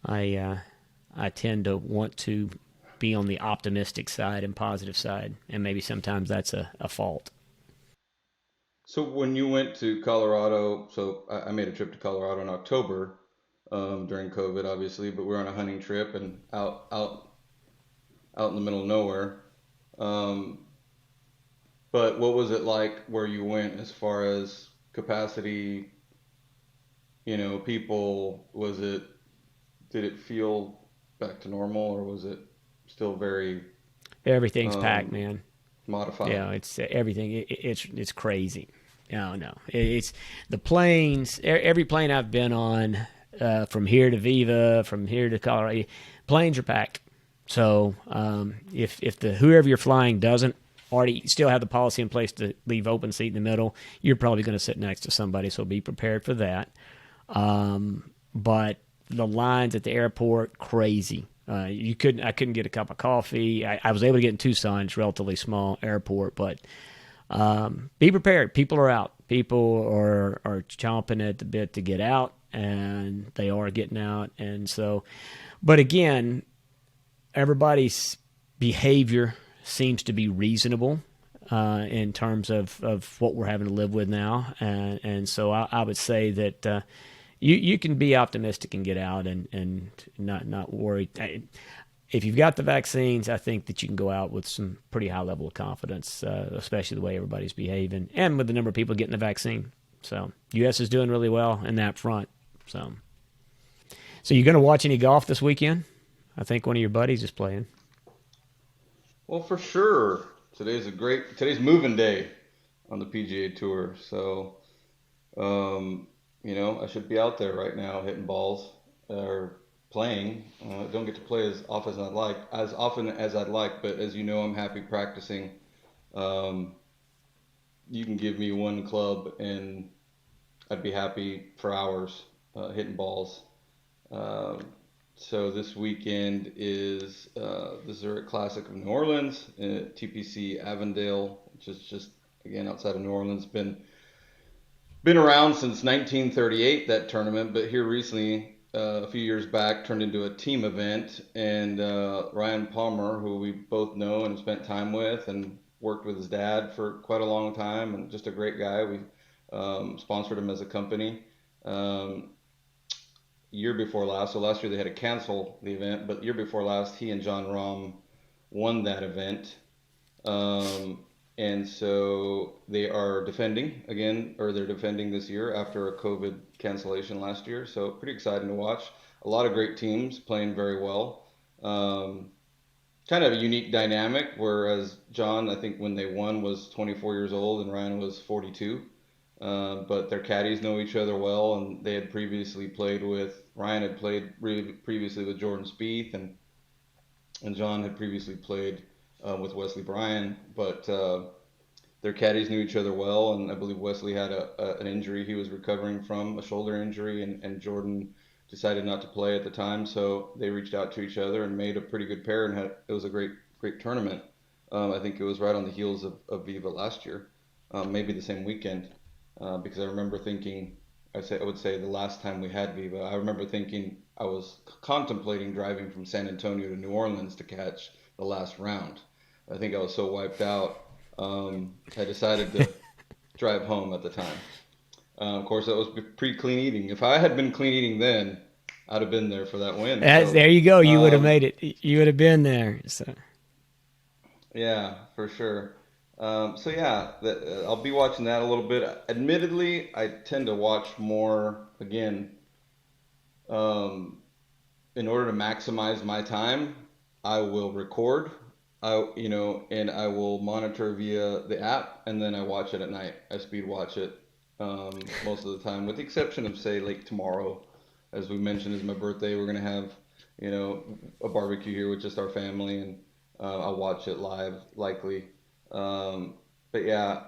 I tend to want to be on the optimistic side and positive side, and maybe sometimes that's a fault.
So when you went to Colorado, so I made a trip to Colorado in October during COVID, obviously, but we were on a hunting trip and out in the middle of nowhere. Um, but what was it like where you went as far as capacity, people? Did it feel back to normal, or was it still very
Everything's packed,
um,
man.
modified?
Yeah, it's everything. It's crazy. No. It's the planes. Every plane I've been on, from here to Viva, from here to Colorado, planes are packed. So if the whoever you're flying doesn't already still have the policy in place to leave open seat in the middle, you're probably going to sit next to somebody. So be prepared for that. But the lines at the airport, crazy. I couldn't get a cup of coffee. I was able to get in Tucson. It's a relatively small airport, but be prepared. People are out. People are chomping at the bit to get out, and they are getting out. And so, but again, everybody's behavior seems to be reasonable in terms of what we're having to live with now. And so I would say that you can be optimistic and get out and not worry. If you've got the vaccines, I think that you can go out with some pretty high level of confidence, especially the way everybody's behaving and with the number of people getting the vaccine. So U.S. is doing really well in that front. So you're going to watch any golf this weekend? I think one of your buddies is playing.
Well, for sure. Today's moving day on the PGA Tour. So, I should be out there right now hitting balls or playing. Don't get to play as often as I'd like, but as you know, I'm happy practicing. Um, you can give me one club and I'd be happy for hours hitting balls. Um, so this weekend is the Zurich Classic of New Orleans, TPC Avondale, which is just again outside of New Orleans. Been around since 1938, that tournament, but here recently, a few years back, turned into a team event. And Ryan Palmer, who we both know and spent time with, and worked with his dad for quite a long time, and just a great guy. We sponsored him as a company. Um, Year before last, so last year they had to cancel the event, but year before last, he and John Rahm won that event. Um, and so they are defending again, or they're defending this year after a COVID cancellation last year. So pretty exciting to watch. A lot of great teams playing very well. Um, Kind of a unique dynamic, whereas John, I think when they won, was 24 years old and Ryan was 42. But their caddies know each other well, and they had previously played with Ryan had played really previously with Jordan Spieth, and John had previously played with Wesley Bryan, but their caddies knew each other well, and I believe Wesley had an injury he was recovering from, a shoulder injury, and Jordan decided not to play at the time, so they reached out to each other and made a pretty good pair, and it was a great tournament. I think it was right on the heels of Viva last year, maybe the same weekend, because I remember thinking, I would say the last time we had Viva, I remember thinking I was contemplating driving from San Antonio to New Orleans to catch the last round. I think I was so wiped out, I decided to drive home at the time. Of course, that was pre-clean eating. If I had been clean eating then, I'd have been there for that win.
There you go. You would have made it. You would have been there. So.
Yeah, for sure. So yeah, I'll be watching that a little bit. Admittedly, I tend to watch more again. In order to maximize my time, I will record. And I will monitor via the app, and then I watch it at night. I speed watch it most of the time, with the exception of, say, like tomorrow, as we mentioned, is my birthday. We're gonna have, a barbecue here with just our family, and I'll watch it live likely. But yeah,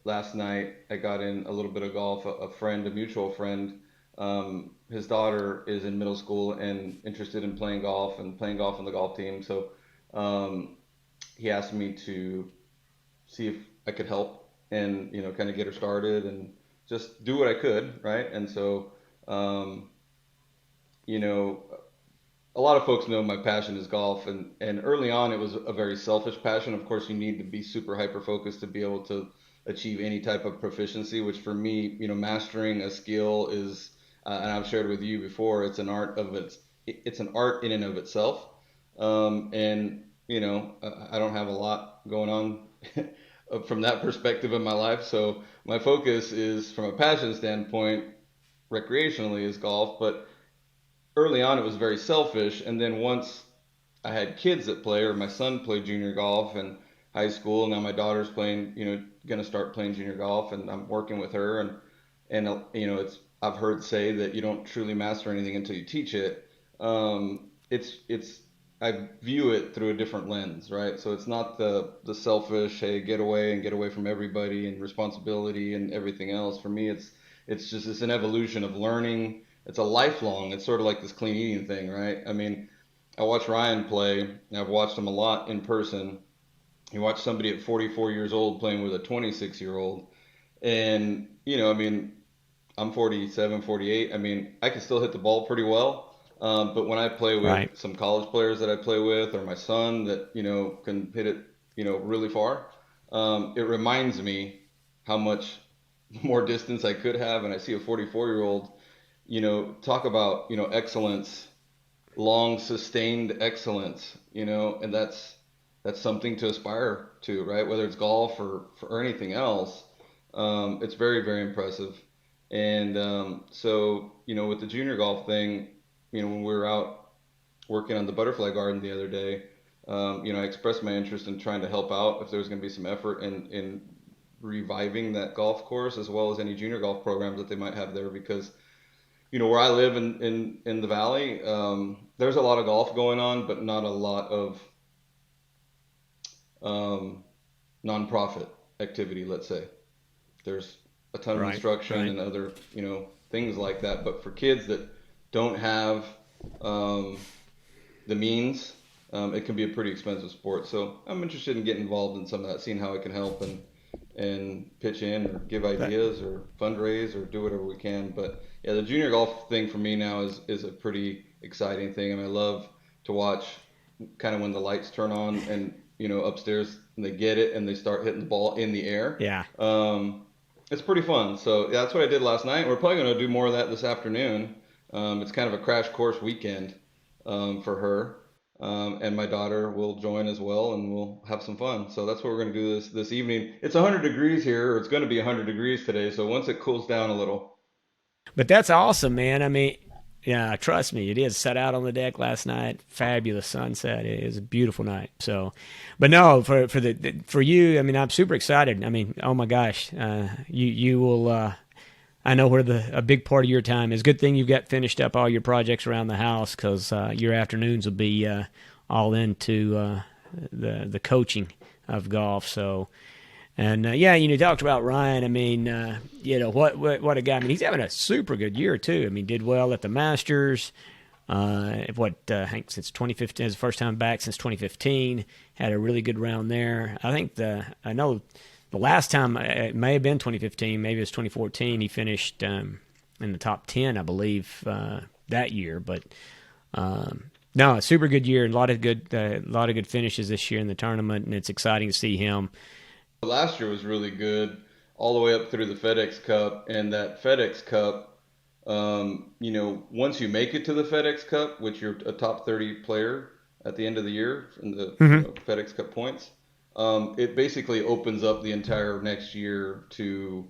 last night I got in a little bit of golf. A mutual friend, his daughter is in middle school and interested in playing golf on the golf team. So he asked me to see if I could help and, kind of get her started and just do what I could, right? And so, a lot of folks know my passion is golf, and early on it was a very selfish passion. Of course, you need to be super hyper focused to be able to achieve any type of proficiency, which for me, mastering a skill is, and I've shared with you before, it's an art in and of itself. And I don't have a lot going on from that perspective in my life. So my focus is, from a passion standpoint, recreationally, is golf. But early on, it was very selfish. And then once I had kids that play, or my son played junior golf in high school, now my daughter's playing, going to start playing junior golf, and I'm working with her. And I've heard say that you don't truly master anything until you teach it. I view it through a different lens, right? So it's not the selfish, hey, get away from everybody and responsibility and everything else. For me, it's an evolution of learning. It's a lifelong. It's sort of like this clean eating thing, right? I mean, I watch Ryan play, and I've watched him a lot in person. You watch somebody at 44 years old playing with a 26-year-old, and I'm 47, 48. I mean, I can still hit the ball pretty well. But when I play with some college players that I play with, or my son that, can hit it, really far, it reminds me how much more distance I could have. And I see a 44-year-old, talk about, excellence, long sustained excellence, and that's something to aspire to, right? Whether it's golf or anything else, it's very, very impressive. And so, with the junior golf thing, when we were out working on the butterfly garden the other day, I expressed my interest in trying to help out if there was going to be some effort in reviving that golf course, as well as any junior golf programs that they might have there, because, where I live in the valley, there's a lot of golf going on, but not a lot of nonprofit activity, let's say. There's a ton of instruction and other, things like that. But for kids that don't have the means, it can be a pretty expensive sport. So I'm interested in getting involved in some of that, seeing how I can help and pitch in or give ideas or fundraise or do whatever we can. But yeah, the junior golf thing for me now is a pretty exciting thing. I mean, I love to watch kind of when the lights turn on and, upstairs, and they get it and they start hitting the ball in the air.
Yeah.
It's pretty fun. So yeah, that's what I did last night. We're probably going to do more of that this afternoon. It's kind of a crash course weekend for her, and my daughter will join as well, and we'll have some fun. So that's what we're going to do this evening. It's 100 degrees here, or it's going to be 100 degrees today. So once it cools down a little.
But that's awesome, man. I mean, yeah, trust me, it is. Sat out on the deck last night, fabulous sunset. It was a beautiful night. So, but no, for you, I mean, I'm super excited. I mean, oh my gosh, you will. I know where a big part of your time is. Good thing you've got finished up all your projects around the house, because your afternoons will be all into the coaching of golf. So, and you talked about Ryan. I mean, what a guy. I mean, he's having a super good year too. I mean, did well at the Masters. Hank, since 2015, his first time back since 2015, had a really good round there. I know the last time, it may have been 2015, maybe it was 2014, he finished in the top 10, I believe, that year. But no, a super good year, and a lot of good finishes this year in the tournament, and it's exciting to see him.
Last year was really good, all the way up through the FedEx Cup, and that FedEx Cup, once you make it to the FedEx Cup, which you're a top 30 player at the end of the year in the FedEx Cup points, it basically opens up the entire next year to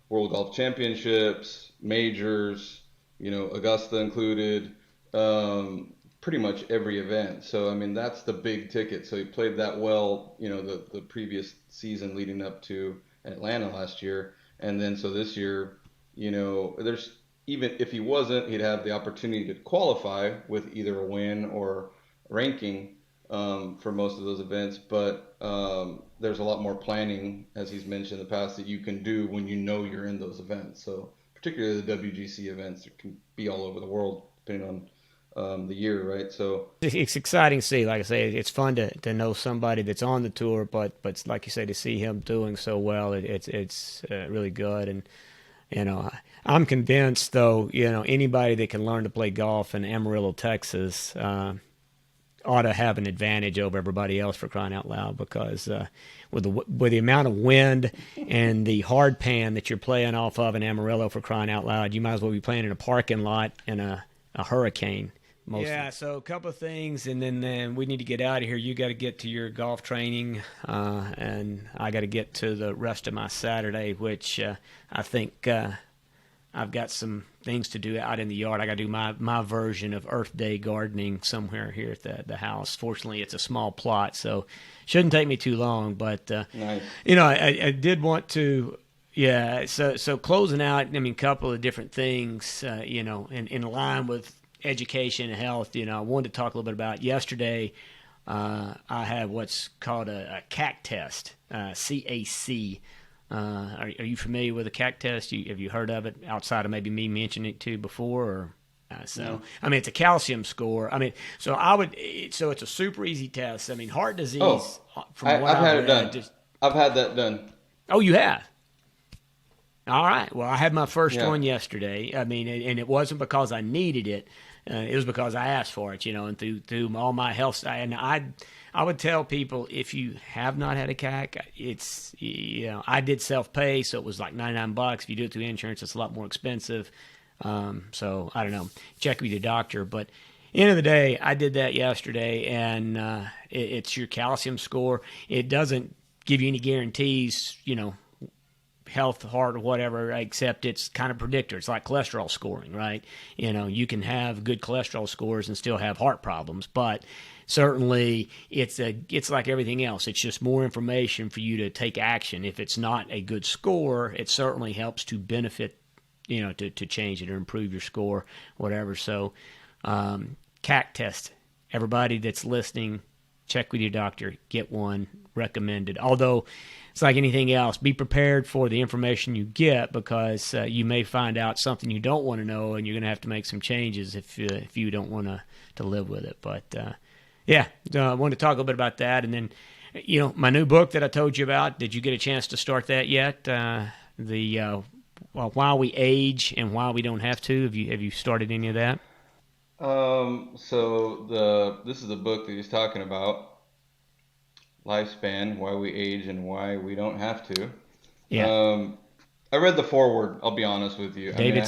World Golf Championships, majors, Augusta included, pretty much every event. So, I mean, that's the big ticket. So he played that well, the previous season leading up to Atlanta last year. And then so this year, there's, even if he wasn't, he'd have the opportunity to qualify with either a win or ranking for most of those events. But there's a lot more planning, as he's mentioned in the past, that you can do when you're in those events. So particularly the WGC events, it can be all over the world depending on the year, right? So
it's exciting to see. Like I say, it's fun to know somebody that's on the tour, but like you say, to see him doing so well, it's really good. And I'm convinced, though, anybody that can learn to play golf in Amarillo, Texas, ought to have an advantage over everybody else, for crying out loud, because with the amount of wind and the hard pan that you're playing off of in Amarillo, for crying out loud, you might as well be playing in a parking lot in a hurricane. Mostly. Yeah, so a couple of things, and then we need to get out of here. You got to get to your golf training, and I got to get to the rest of my Saturday, which I think I've got some things to do out in the yard. I got to do my version of Earth Day gardening somewhere here at the house. Fortunately, it's a small plot, so shouldn't take me too long. But
nice.
I did want to. Yeah, so closing out, I mean, a couple of different things, in line with education and health. I wanted to talk a little bit about yesterday. I had what's called a CAC test, CAC. Are you familiar with a CAC test? Have you heard of it outside of maybe me mentioning it to you before? Or
No.
I mean, it's a calcium score. I mean, so it's a super easy test. I mean, heart disease.
I've had it done. I've had that done.
Oh, you have? All right. Well, I had my first one yesterday. I mean, and it wasn't because I needed it. It was because I asked for it, and through all my health. And I would tell people, if you have not had a CAC, it's, I did self-pay, so it was like $99. If you do it through insurance, it's a lot more expensive. So I don't know. Check with your doctor. But end of the day, I did that yesterday, and it's your calcium score. It doesn't give you any guarantees, health, heart, or whatever, except it's kind of predictor. It's like cholesterol scoring, right? You can have good cholesterol scores and still have heart problems, but certainly it's like everything else. It's just more information for you to take action. If it's not a good score, it certainly helps to benefit, to change it or improve your score, whatever. So CAC test. Everybody that's listening, check with your doctor, get one, recommended. Although it's like anything else, be prepared for the information you get, because you may find out something you don't want to know, and you're going to have to make some changes if you don't want to live with it. But I wanted to talk a little bit about that. And then, my new book that I told you about, did you get a chance to start that yet? Why We Age and Why We Don't Have to. Have you started any of that?
So this is the book that he's talking about. Lifespan, Why We Age and Why We Don't Have to.
Yeah.
I read the foreword, I'll be honest with you.
David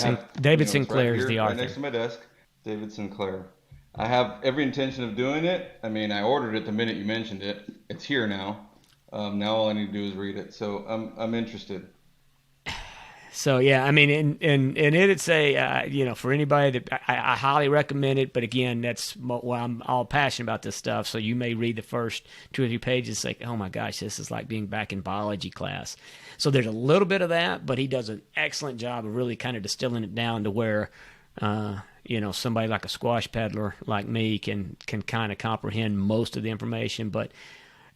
Sinclair is the author.
Right next to my desk, David Sinclair. I have every intention of doing it. I mean, I ordered it the minute you mentioned it. It's here now. Now all I need to do is read it. So I'm interested.
So yeah, I mean, and it'd say, for anybody that I highly recommend it. But again, that's why I'm all passionate about this stuff. So you may read the first 2 or 3 pages, like, oh my gosh, this is like being back in biology class. So there's a little bit of that, but he does an excellent job of really kind of distilling it down to where, somebody like a squash peddler like me can kind of comprehend most of the information. But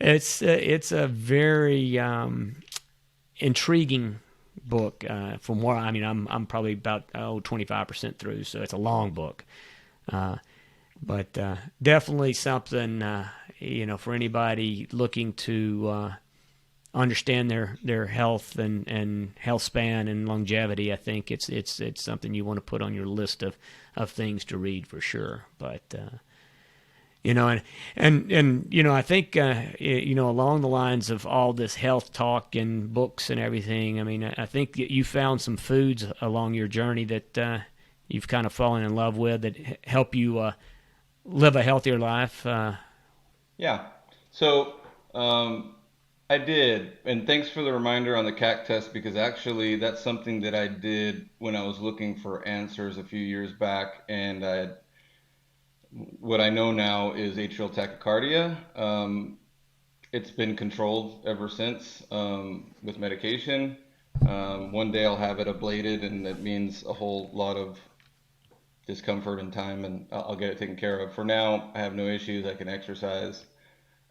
It's a very intriguing book. From where I'm probably about 25% through, so it's a long book. But definitely something for anybody looking to understand their health and health span and longevity. I think it's something you want to put on your list of things to read for sure. But I think along the lines of all this health talk and books and everything. I mean, I think that you found some foods along your journey that you've kind of fallen in love with that help you live a healthier life.
Yeah. So I did, and thanks for the reminder on the CAC test because actually that's something that I did when I was looking for answers a few years back, and what I know now is atrial tachycardia. It's been controlled ever since with medication. One day I'll have it ablated, and that means a whole lot of discomfort and time, and I'll get it taken care of. For now, I have no issues. I can exercise.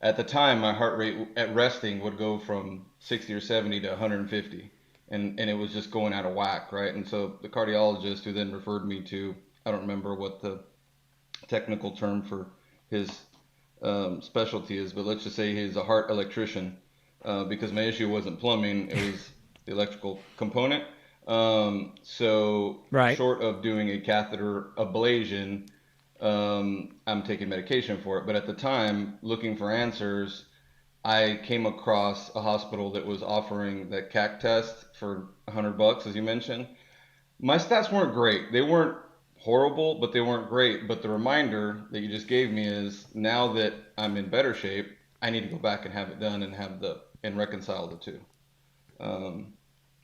At the time, my heart rate at resting would go from 60 or 70 to 150, and it was just going out of whack, right? And so the cardiologist who then referred me to, I don't remember what the technical term for his specialty is, but let's just say he's a heart electrician because my issue wasn't plumbing, it was the electrical component. So
Right.
short of doing a catheter ablation, I'm taking medication for it. But at the time, looking for answers, I came across a hospital that was offering that CAC test for $100, as you mentioned. My stats weren't great. They weren't horrible, but they weren't great. But the reminder that you just gave me is now that I'm in better shape, I need to go back and have it done and reconcile the two.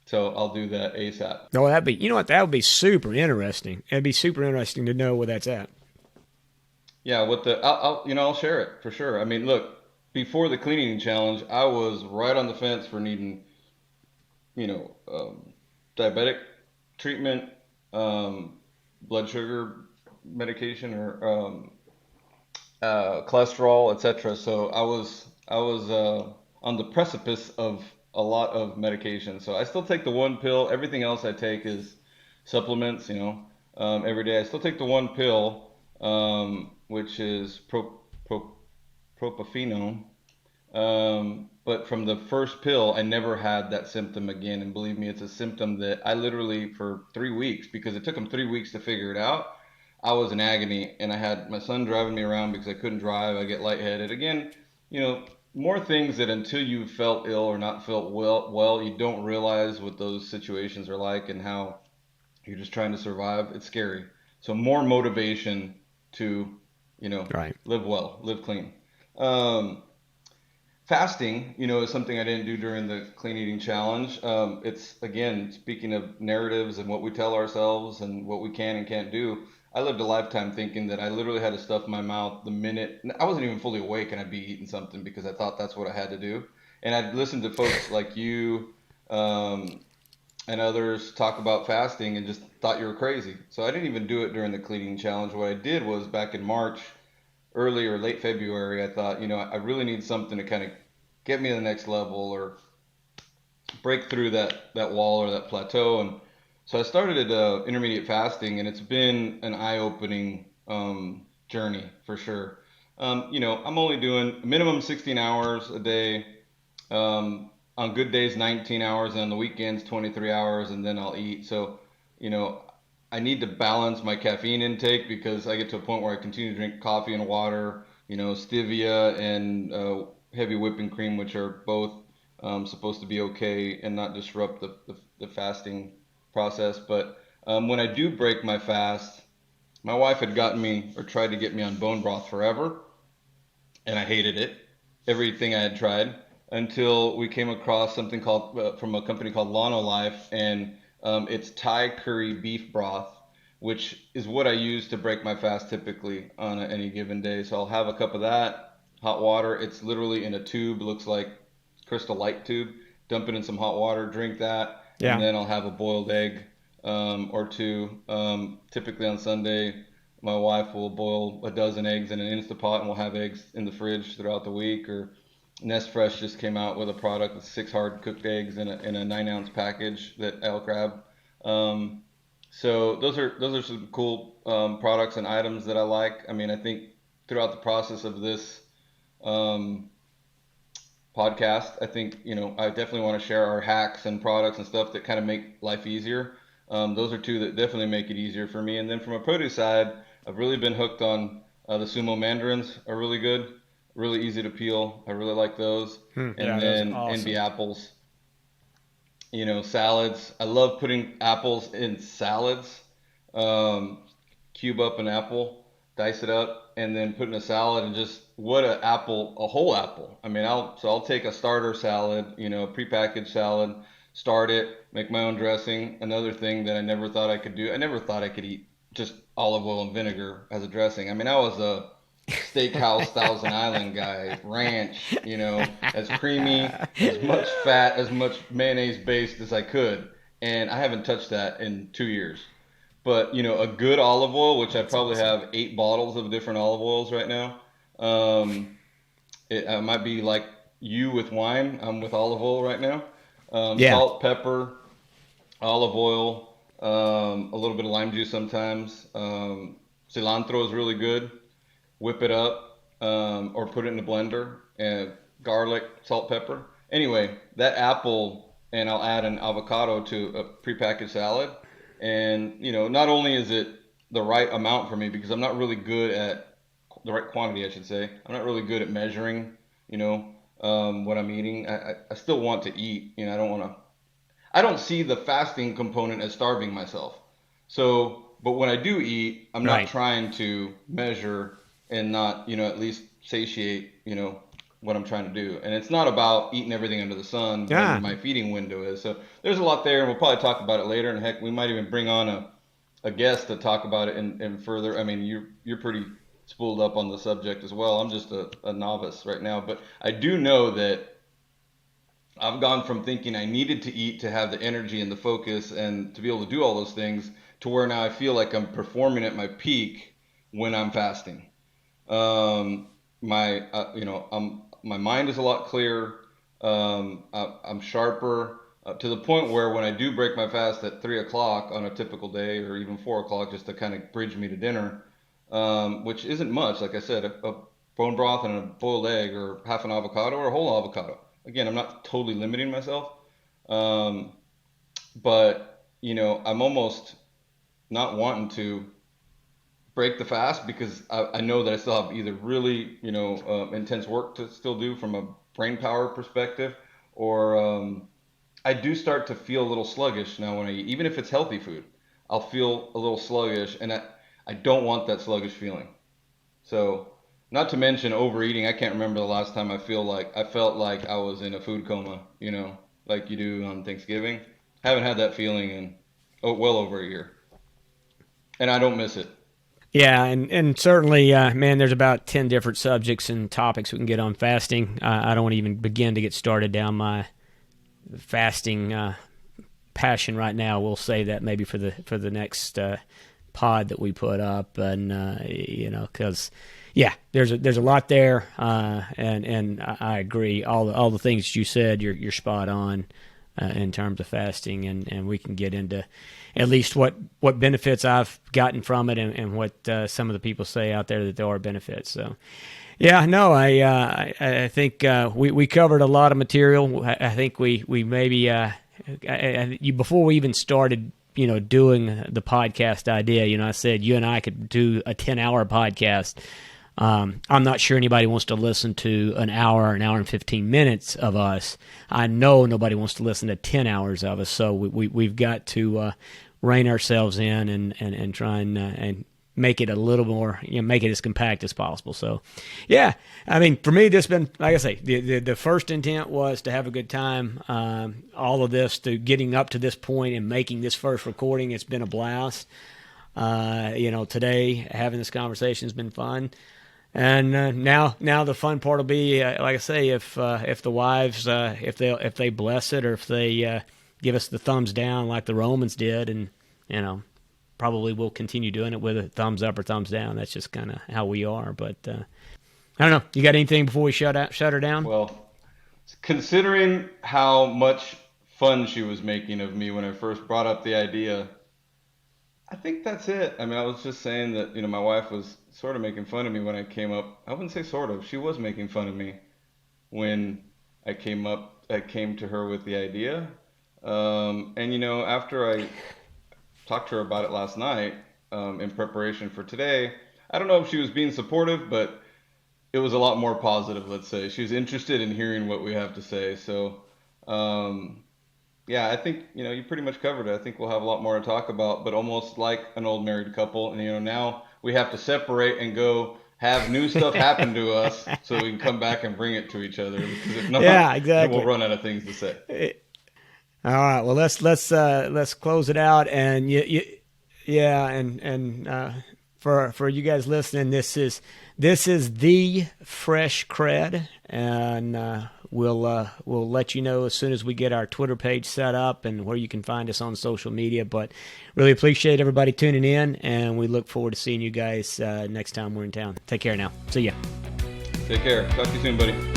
So I'll do that ASAP.
No, that would be super interesting. It'd be super interesting to know where that's at.
Yeah, I'll share it for sure. I mean, look, before the clean eating challenge, I was right on the fence for needing, diabetic treatment, blood sugar medication, or cholesterol, etc. So I was on the precipice of a lot of medication. So I still take the one pill. Everything else I take is supplements. Every day I still take the one pill, which is propofino. But from the first pill, I never had that symptom again. And believe me, it's a symptom that I literally, for 3 weeks, because it took them 3 weeks to figure it out, I was in agony. And I had my son driving me around because I couldn't drive. I get lightheaded. Again, more things that until you felt ill or not felt well, you don't realize what those situations are like and how you're just trying to survive. It's scary. So more motivation to,
Right.
live well, live clean. Fasting, is something I didn't do during the clean eating challenge. It's, again, speaking of narratives and what we tell ourselves and what we can and can't do. I lived a lifetime thinking that I literally had to stuff my mouth the minute I wasn't even fully awake and I'd be eating something because I thought that's what I had to do. And I'd listen to folks like you and others talk about fasting and just thought you were crazy. So I didn't even do it during the clean eating challenge. What I did was back in March, early or late February, I thought, I really need something to kind of get me to the next level or break through that wall or that plateau. And so I started at intermediate fasting, and it's been an eye-opening journey for sure. I'm only doing minimum 16 hours a day. On good days, 19 hours, and on the weekends, 23 hours, and then I'll eat. So, I need to balance my caffeine intake because I get to a point where I continue to drink coffee and water, stevia and heavy whipping cream, which are both supposed to be okay and not disrupt the fasting process. But when I do break my fast, my wife had gotten me or tried to get me on bone broth forever, and I hated it, everything I had tried, until we came across something called from a company called Lano Life, and it's Thai curry beef broth, which is what I use to break my fast typically on any given day. So I'll have a cup of that, hot water. It's literally in a tube, looks like Crystal Light tube. Dump it in some hot water, drink that,
Yeah.
and then I'll have a boiled egg or two. Typically on Sunday, my wife will boil a dozen eggs in an Instapot, and we'll have eggs in the fridge throughout the week. Or Nest Fresh just came out with a product with 6 hard-cooked eggs in a 9-ounce package that I'll grab. Um, so those are some cool products and items that I like. I mean, I think throughout the process of this um, podcast, I think I definitely want to share our hacks and products and stuff that kind of make life easier. Those are two that definitely make it easier for me. And then from a produce side, I've really been hooked on the sumo mandarins are really good, really easy to peel. I really like those. And
Yeah, those are
then
awesome.
envy apples, salads. I love putting apples in salads. Um, cube up an apple, dice it up, and then put in a salad and just what a whole apple. I mean, I'll take a starter salad, a prepackaged salad, start it, make my own dressing. Another thing that I never thought I could do. I never thought I could eat just olive oil and vinegar as a dressing. I mean, I was a steakhouse Thousand Island guy, ranch, as creamy, as much fat, as much mayonnaise based as I could. And I haven't touched that in 2 years. But, a good olive oil, which I
That's
probably
awesome.
have 8 bottles of different olive oils right now. Um, it might be like you with wine. I'm with olive oil right now.
Yeah.
Salt, pepper, olive oil, a little bit of lime juice sometimes. Cilantro is really good. Whip it up, or put it in a blender, and garlic, salt, pepper. Anyway, that apple, and I'll add an avocado to a prepackaged salad. And, not only is it the right amount for me, because I'm not really good at the right quantity, I should say. I'm not really good at measuring, what I'm eating. I still want to eat. I don't want to. I don't see the fasting component as starving myself. So, but when I do eat, I'm not
Right.
trying to measure and not, at least satiate, what I'm trying to do. And it's not about eating everything under the sun when
Yeah.
my feeding window is. So there's a lot there, and we'll probably talk about it later. And heck, we might even bring on a guest to talk about it in further. I mean, you're pretty spooled up on the subject as well. I'm just a novice right now, but I do know that I've gone from thinking I needed to eat to have the energy and the focus and to be able to do all those things to where now I feel like I'm performing at my peak when I'm fasting. My mind is a lot clearer. I'm sharper to the point where when I do break my fast at 3 o'clock on a typical day, or even 4 o'clock, just to kind of bridge me to dinner, which isn't much. Like I said, a bone broth and a boiled egg, or half an avocado, or a whole avocado. Again, I'm not totally limiting myself, um, but I'm almost not wanting to break the fast because I know that I still have either really intense work to still do from a brain power perspective, or I do start to feel a little sluggish now when I eat, even if it's healthy food. I'll feel a little sluggish, and I don't want that sluggish feeling. So, not to mention overeating. I can't remember the last time I felt like I was in a food coma, like you do on Thanksgiving. Haven't had that feeling in well over a year, and I don't miss it.
Yeah, and certainly, man, there's about 10 different subjects and topics we can get on fasting. I don't want to even begin to get started down my fasting passion right now. We'll save that maybe for the next pod that we put up, and because yeah, there's a lot there, and I agree. All the things you said, you're spot on in terms of fasting, and we can get into at least what benefits I've gotten from it, and what some of the people say out there that there are benefits. So. Yeah, no, I think we covered a lot of material. I think we maybe before we even started, doing the podcast idea, I said you and I could do a 10-hour podcast. I'm not sure anybody wants to listen to an hour and 15 minutes of us. I know nobody wants to listen to 10 hours of us. So we've got to rein ourselves in and try and make it a little more, make it as compact as possible. So, yeah, I mean, for me, this has been, like I say, the first intent was to have a good time. All of this, to getting up to this point and making this first recording, it's been a blast. Today having this conversation has been fun. And now the fun part will be, like I say, if the wives, if they bless it, or if they give us the thumbs down like the Romans did, and probably we'll continue doing it with a thumbs up or thumbs down. That's just kind of how we are. But I don't know. You got anything before we shut her down?
Well, Considering how much fun she was making of me when I first brought up the idea, I think that's it. I mean, I was just saying that, my wife was sort of making fun of me when I came up. I wouldn't say sort of. She was making fun of me when I came to her with the idea. And, after I talked to her about it last night, in preparation for today, I don't know if she was being supportive, but it was a lot more positive, let's say. She was interested in hearing what we have to say. So, yeah, I think, you pretty much covered it. I think we'll have a lot more to talk about, but almost like an old married couple. And, now we have to separate and go have new stuff happen to us so we can come back and bring it to each other. Because if not,
Yeah,
then
exactly.
we'll run out of things to say.
All right. Well, let's close it out. And yeah, and for you guys listening, this is the Fresh CrEd, and we'll let you know as soon as we get our Twitter page set up and where you can find us on social media. But really appreciate everybody tuning in, and we look forward to seeing you guys next time we're in town. Take care now. See ya.
Take care. Talk to you soon, buddy.